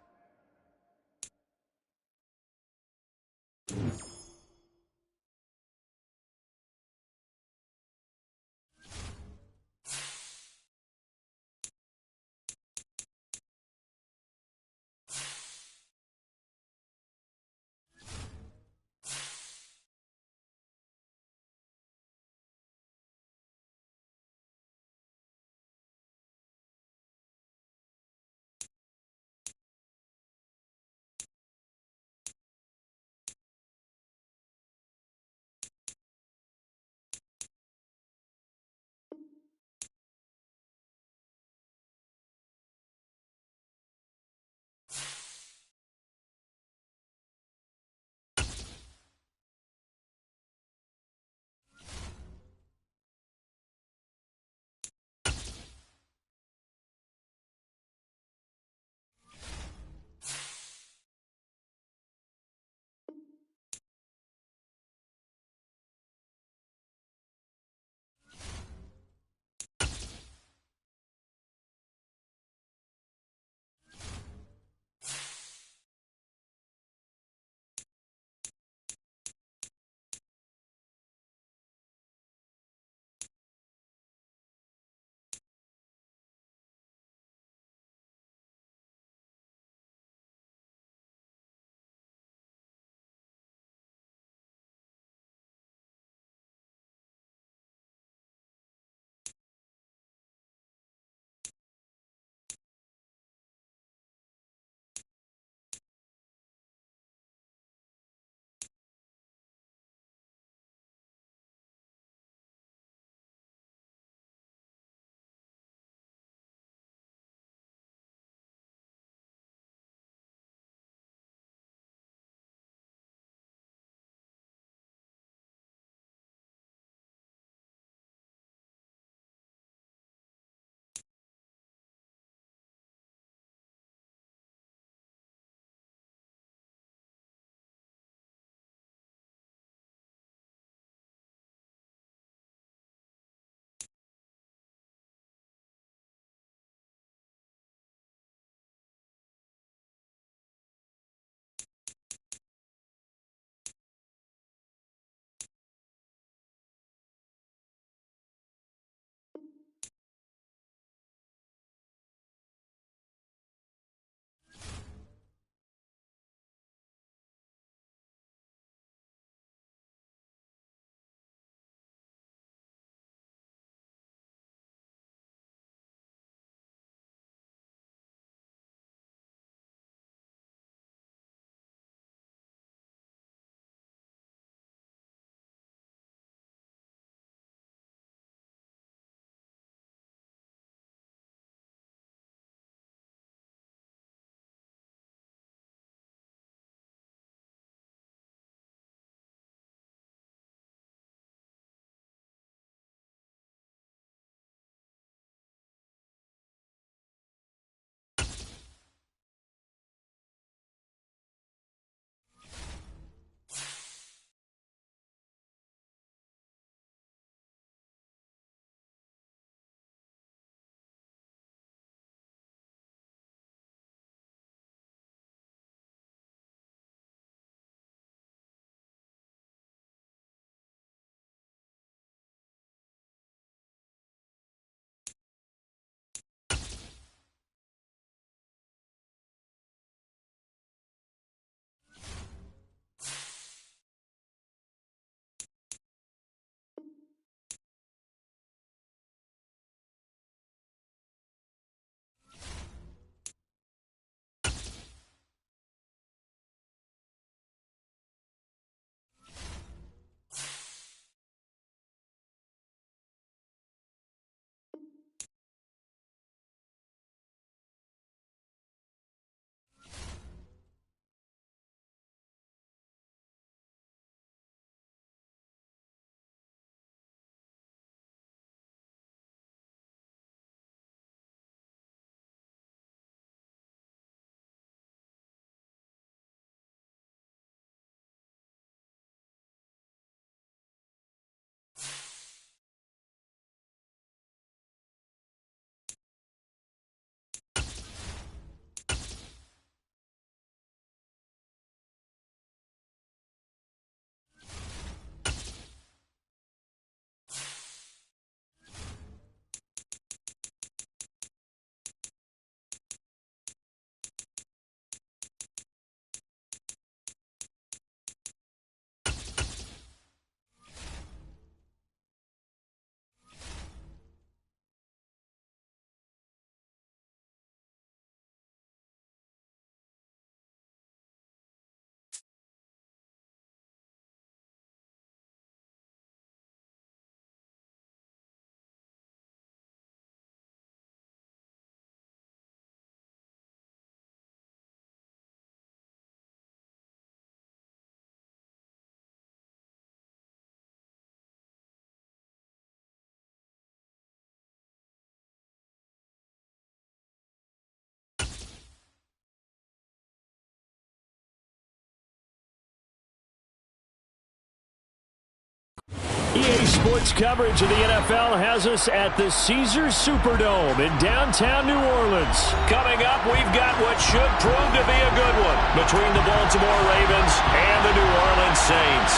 EA Sports coverage of the NFL has us at the Caesars Superdome in downtown New Orleans. Coming up, we've got what should prove to be a good one between the Baltimore Ravens and the New Orleans Saints.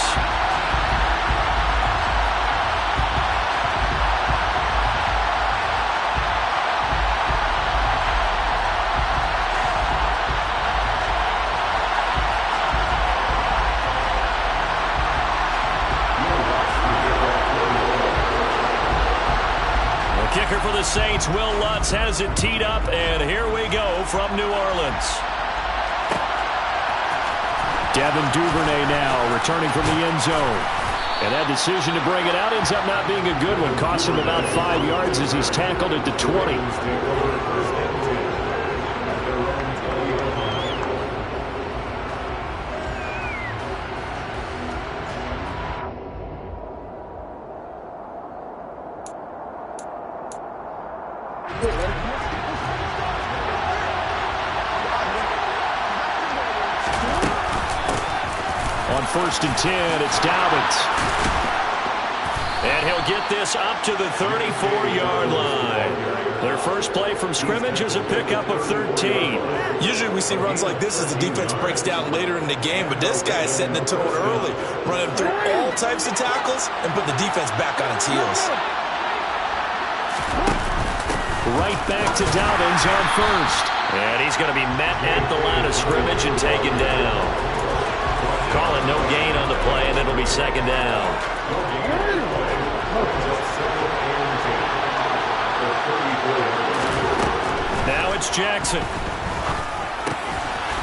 Kicker for the Saints, Will Lutz has it teed up, and here we go from New Orleans. Devin Duvernay now returning from the end zone. And that decision to bring it out ends up not being a good one. Cost him about 5 yards as he's tackled at the 20. On 1st and 10, it's Dobbins. And he'll get this up to the 34-yard line. Their first play from scrimmage is a pickup of 13. Usually we see runs like this as the defense breaks down later in the game, but this guy is setting the tone early, running through all types of tackles and putting the defense back on its heels. Right back to Dobbins on 1st. And he's going to be met at the line of scrimmage and taken down. Call it no gain on the play, and it'll be 2nd down. Now it's Jackson.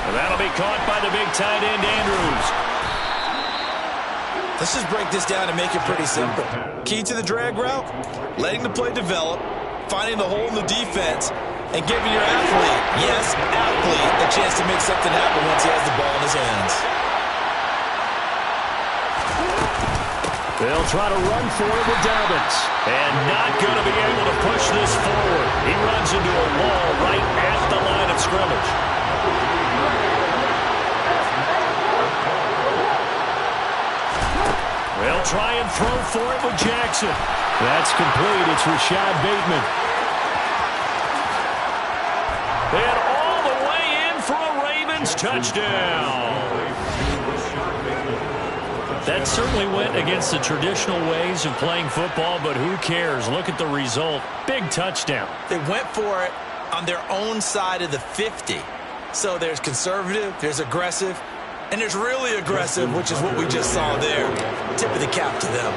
And that'll be caught by the big tight end, Andrews. Let's just break this down and make it pretty simple. Key to the drag route, letting the play develop, finding the hole in the defense, and giving your athlete, yes, athlete, a chance to make something happen once he has the ball in his hands. They'll try to run for it with Dobbins. And not going to be able to push this forward. He runs into a wall right at the line of scrimmage. They'll try and throw for it with Jackson. That's complete. It's Rashad Bateman. And all the way in for a Ravens touchdown. That certainly went against the traditional ways of playing football, but who cares? Look at the result. Big touchdown. They went for it on their own side of the 50. So there's conservative, there's aggressive, and there's really aggressive, which is what we just saw there. Tip of the cap to them.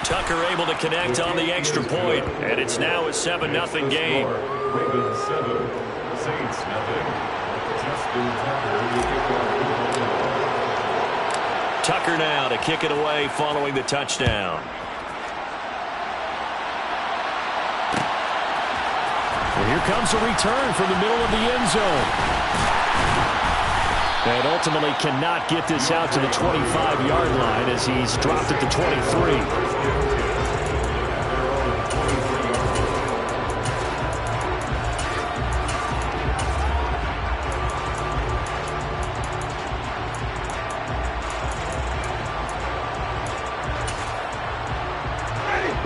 Tucker able to connect on the extra point, and it's now a 7-0 game. Ravens 7, Saints nothing. Tucker now to kick it away following the touchdown. And here comes a return from the middle of the end zone. And ultimately cannot get this out to the 25-yard line as he's dropped at the 23.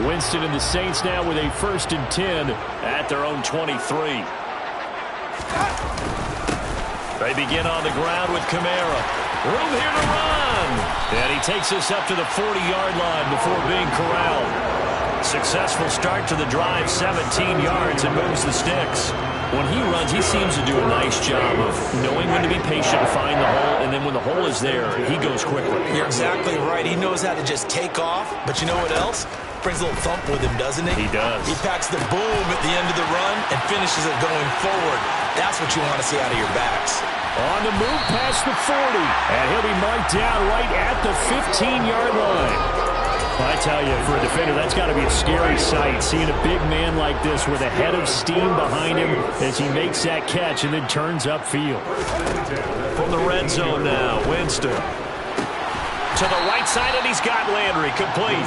Winston and the Saints now with a 1st and 10 at their own 23. They begin on the ground with Kamara. Room here to run. And he takes us up to the 40-yard line before being corralled. Successful start to the drive, 17 yards, and moves the sticks. When he runs, he seems to do a nice job of knowing when to be patient and find the hole, and then when the hole is there, he goes quickly. You're exactly right. He knows how to just take off, but you know what else? Brings a little thump with him, doesn't he? He does. He packs the boom at the end of the run and finishes it going forward. That's what you want to see out of your backs. On the move past the 40, and he'll be marked down right at the 15-yard line. I tell you, for a defender, that's got to be a scary sight, seeing a big man like this with a head of steam behind him as he makes that catch and then turns upfield. From the red zone now, Winston. To the right side, and he's got Landry complete.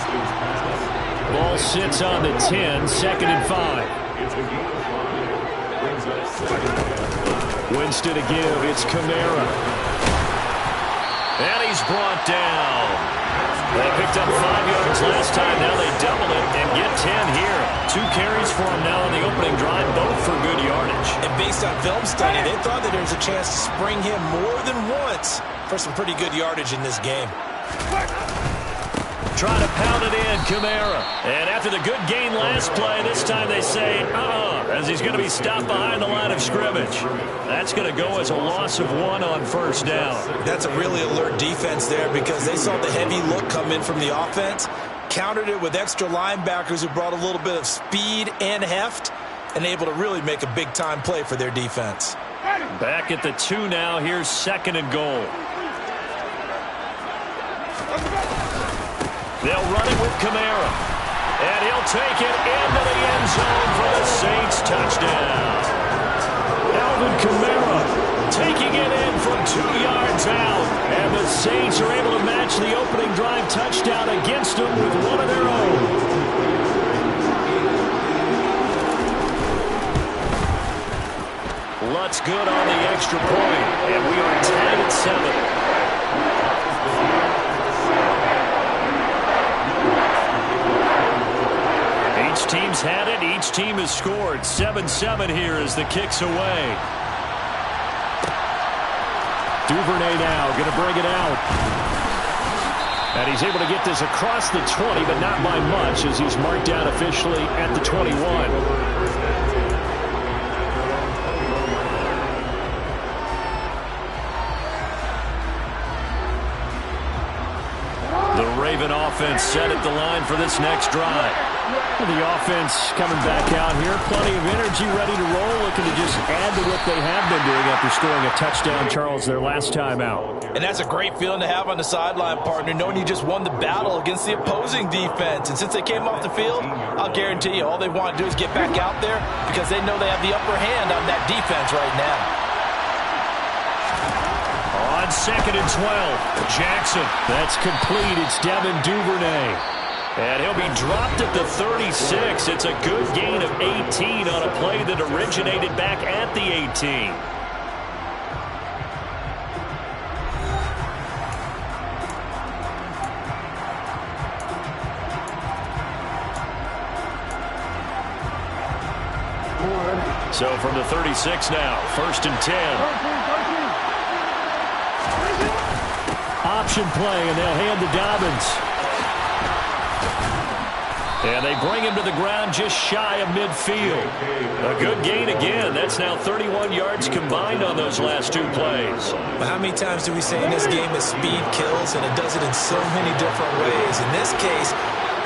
Ball sits on the 10, 2nd and 5. Winston to give, it's Kamara. And he's brought down. They picked up 5 yards last time. Now they double it and get 10 here. 2 carries for him now on the opening drive, both for good yardage. And based on film study, they thought that there was a chance to spring him more than once for some pretty good yardage in this game. Trying to pound it in, Kamara. And after the good gain last play, this time they say, as he's going to be stopped behind the line of scrimmage. That's going to go as a loss of 1 on first down. That's a really alert defense there because they saw the heavy look come in from the offense, countered it with extra linebackers who brought a little bit of speed and heft, and able to really make a big-time play for their defense. Back at the 2 now. Here's 2nd and goal. They'll run it with Kamara. And he'll take it into the end zone for the Saints touchdown. Alvin Kamara taking it in from 2 yards out. And the Saints are able to match the opening drive touchdown against them with one of their own. Lutz good on the extra point. And we are tied at 7. Each team's had it. Each team has scored. 7-7 here as the kick's away. Duvernay now going to bring it out. And he's able to get this across the 20, but not by much as he's marked down officially at the 21. Raven offense set at the line for this next drive. The offense coming back out here. Plenty of energy, ready to roll, looking to just add to what they have been doing after scoring a touchdown, Charles, their last time out. And that's a great feeling to have on the sideline, partner, knowing you just won the battle against the opposing defense. And since they came off the field, I'll guarantee you all they want to do is get back out there because they know they have the upper hand on that defense right now. On 2nd and 12, Jackson. That's complete. It's Devin Duvernay. And he'll be dropped at the 36. It's a good gain of 18 on a play that originated back at the 18. So from the 36 now, 1st and 10. Option play, and they'll hand to Dobbins. And they bring him to the ground just shy of midfield. A good gain again. That's now 31 yards combined on those last 2 plays. But how many times do we say in this game that speed kills, and it does it in so many different ways? In this case,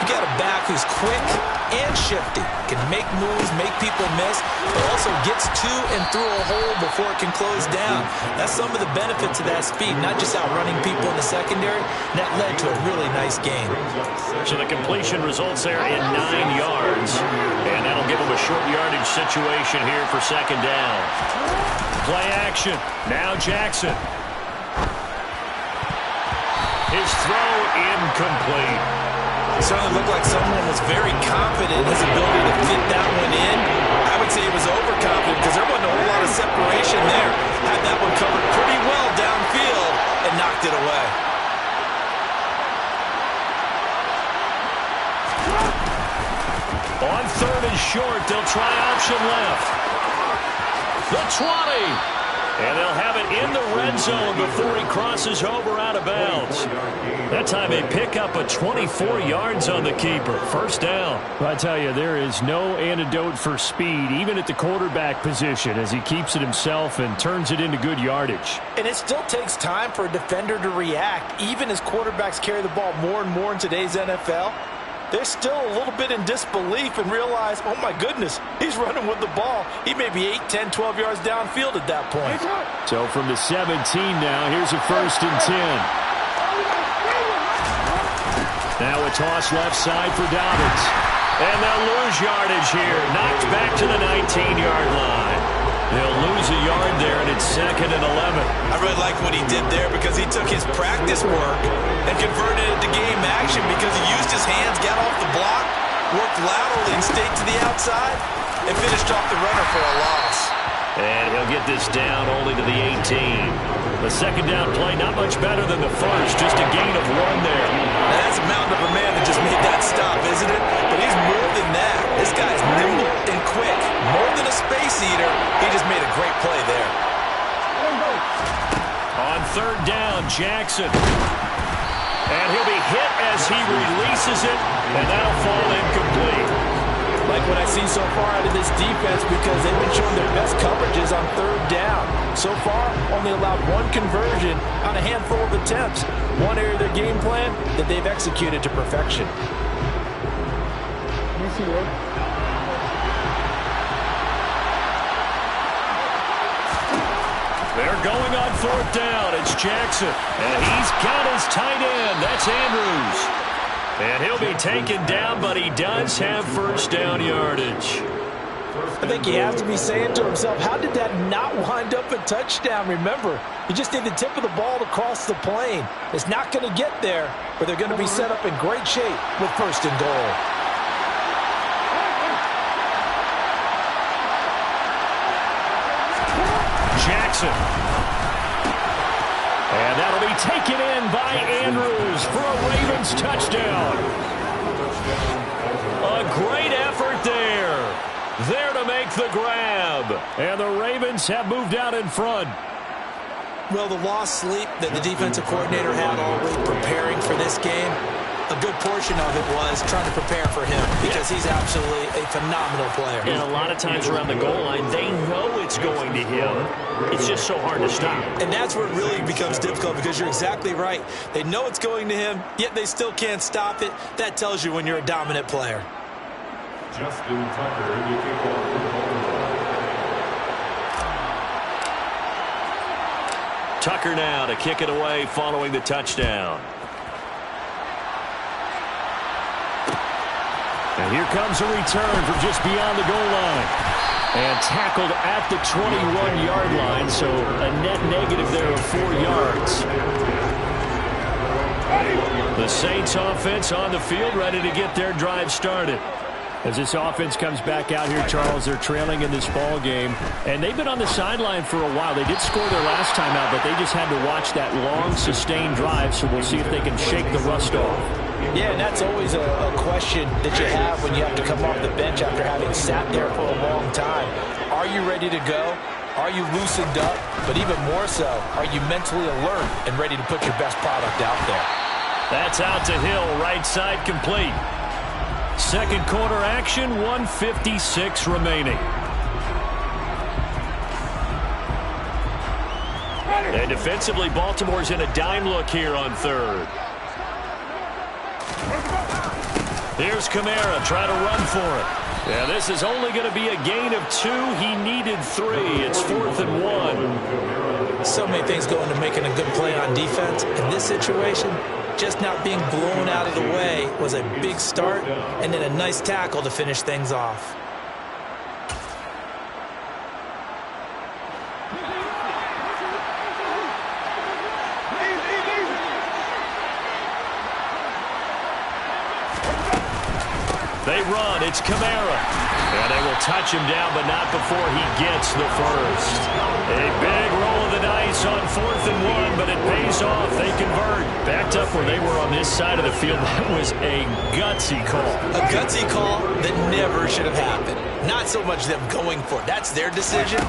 you got a back who's quick and shifty, can make moves, make people miss, but also gets to and through a hole before it can close down. That's some of the benefits of that speed, not just outrunning people in the secondary. That led to a really nice game. So the completion results there in 9 yards, and that'll give them a short yardage situation here for 2nd down. Play action. Now Jackson. His throw incomplete. It certainly looked like someone was very confident in his ability to fit that one in. I would say he was overconfident because there wasn't a whole lot of separation there. Had that one covered pretty well downfield and knocked it away. On 3rd and short, they'll try option left. The 20. And they'll have it in the red zone before he crosses over out of bounds. That time they pick up a 24 yards on the keeper. 1st down. Well, I tell you, there is no antidote for speed, even at the quarterback position, as he keeps it himself and turns it into good yardage. And it still takes time for a defender to react, even as quarterbacks carry the ball more and more in today's NFL. They're still a little bit in disbelief and realize, oh my goodness, he's running with the ball. He may be 8, 10, 12 yards downfield at that point. So from the 17 now, here's a 1st and 10. Now a toss left side for Dobbins. And they'll lose yardage here. Knocked back to the 19-yard line. They'll lose a yard there, and it's 2nd and 11. I really like what he did there because he took his practice work and converted it to game action because he used his hands, got off the block, worked laterally and stayed to the outside, and finished off the runner for a loss. And he'll They'll get this down only to the 18. The second down play, not much better than the first, just a gain of 1 there. Now that's a mountain of a man that just made that stop, isn't it? But he's more than that. This guy's nimble and quick. More than a space eater, he just made a great play there. On third down, Jackson. And he'll be hit as he releases it, and that'll fall incomplete. Like what I've seen so far out of this defense, because they've been showing their best coverages on third down. So far, only allowed 1 conversion on a handful of attempts. One area of their game plan that they've executed to perfection. They're going on fourth down. It's Jackson. And he's got his tight end. That's Andrews. And he'll be taken down, but he does have first down yardage. I think he has to be saying to himself, how did that not wind up a touchdown? Remember, you just need the tip of the ball to cross the plane. It's not going to get there, but they're going to be set up in great shape with first and goal. Jackson. And that'll be taken in by Andrews for a Ravens touchdown. A great effort there. There to make the grab. And the Ravens have moved out in front. Well, the lost sleep that the defensive coordinator had all week preparing for this game, a good portion of it was trying to prepare for him because he's absolutely a phenomenal player. And a lot of times around the goal line, they know it's going to him. It's just so hard to stop. And that's where it really becomes difficult because you're exactly right. They know it's going to him, yet they still can't stop it. That tells you when you're a dominant player. Justin Tucker, the kickoff for Tucker now to kick it away following the touchdown. And here comes a return from just beyond the goal line. And tackled at the 21-yard line, so a net negative there of 4 yards. The Saints offense on the field, ready to get their drive started. As this offense comes back out here, Charles, they're trailing in this ball game. And they've been on the sideline for a while. They did score their last time out, but they just had to watch that long, sustained drive, so we'll see if they can shake the rust off. Yeah, and that's always a question that you have when you have to come off the bench after having sat there for a long time. Are you ready to go? Are you loosened up? But even more so, are you mentally alert and ready to put your best product out there? That's out to Hill, right side complete. Second quarter action, 1:56 remaining. And defensively, Baltimore's in a dime look here on third. Here's Kamara, try to run for it. Yeah, this is only going to be a gain of 2. He needed 3. It's 4th and 1. So many things go into making a good play on defense. In this situation, just not being blown out of the way was a big start, and then a nice tackle to finish things off. They run. It's Kamara. And they will touch him down, but not before he gets the first. A big roll of the dice on 4th and 1, but it pays off. They convert. Backed up where they were on this side of the field. That was a gutsy call. A gutsy call that never should have happened. Not so much them going for it. That's their decision.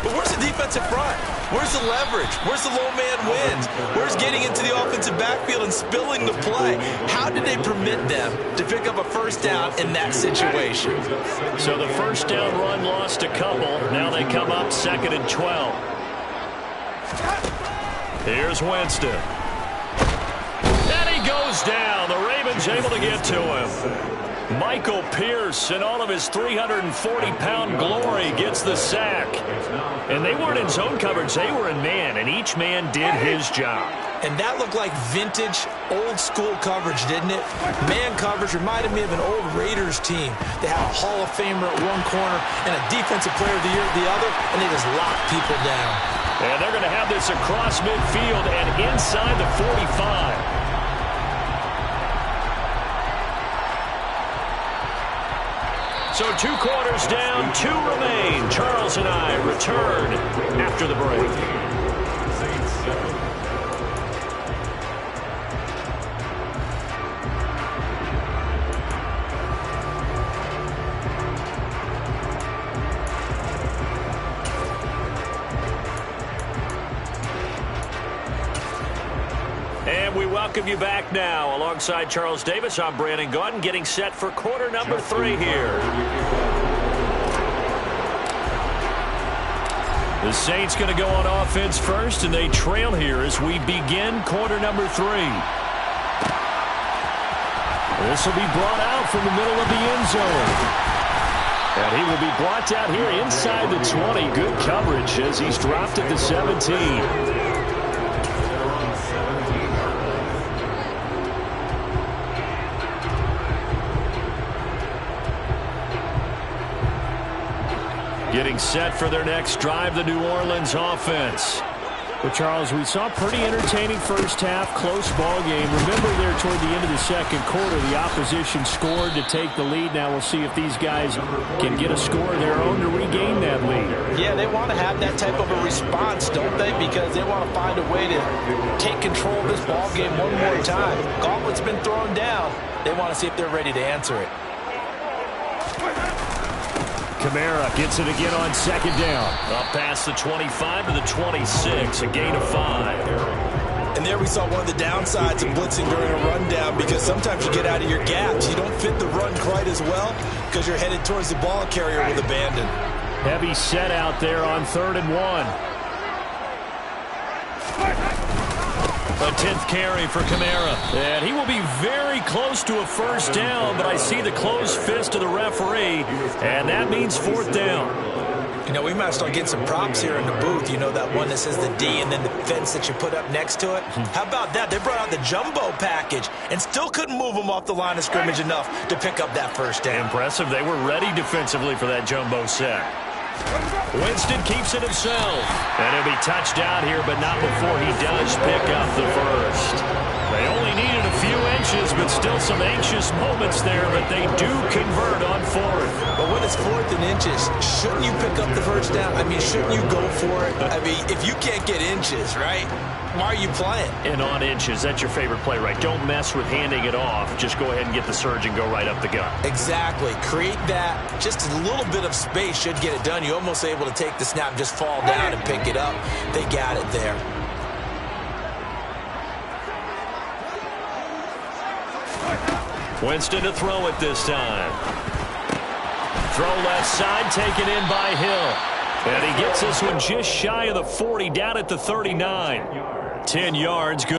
But where's the defensive front? Where's the leverage? Where's the low man wins? Where's getting into the offensive backfield and spilling the play? How did they permit them to pick up a first down in that situation? So the first down run lost a couple. Now they come up 2nd and 12. Here's Winston. And he goes down. The Ravens able to get to him. Michael Pierce, in all of his 340-pound glory, gets the sack. And they weren't in zone coverage. They were in man, and each man did his job. And that looked like vintage, old-school coverage, didn't it? Man coverage reminded me of an old Raiders team. They had a Hall of Famer at one corner and a Defensive Player of the Year at the other, and they just locked people down. And they're going to have this across midfield and inside the 45. So 2 quarters down, 2 remain. Charles and I return after the break. Saints 7. And we welcome you back now. Alongside Charles Davis, I'm Brandon Gaudin, getting set for quarter number 3 here. The Saints going to go on offense first, and they trail here as we begin quarter number 3. This will be brought out from the middle of the end zone. And he will be brought out here inside the 20. Good coverage as he's dropped at the 17. Getting set for their next drive, the New Orleans offense. Well, Charles, we saw a pretty entertaining first half, close ball game. Remember there toward the end of the second quarter, the opposition scored to take the lead. Now we'll see if these guys can get a score of their own to regain that lead. Yeah, they want to have that type of a response, don't they? Because they want to find a way to take control of this ball game one more time. Gauntlet's been thrown down. They want to see if they're ready to answer it. Kamara gets it again on second down. Up past the 25 to the 26, a gain of 5. And there we saw one of the downsides of blitzing during a rundown, because sometimes you get out of your gaps. You don't fit the run quite as well because you're headed towards the ball carrier with abandon. Heavy set out there on 3rd and 1. A 10th carry for Kamara. And he will be very close to a first down, but I see the closed fist of the referee, and that means 4th down. You know, we might start getting some props here in the booth. You know, that one that says the D and then the fence that you put up next to it? How about that? They brought out the jumbo package and still couldn't move them off the line of scrimmage enough to pick up that first down. Impressive. They were ready defensively for that jumbo set. Winston keeps it himself. And he'll be touched out here, but not before he does pick up the first. They only needed a few inches, but still some anxious moments there, but they do convert on 4th. But when it's 4th and inches, shouldn't you pick up the first down? I mean, shouldn't you go for it? I mean, if you can't get inches, right, why are you playing? And on inches, that's your favorite play, right? Don't mess with handing it off. Just go ahead and get the surge and go right up the gut. Exactly. Create that. Just a little bit of space should get it done. You're almost able to take the snap, just fall down and pick it up. They got it there. Winston to throw it this time. Throw left side, taken in by Hill. And he gets this one just shy of the 40, down at the 39. 10 yards. Good.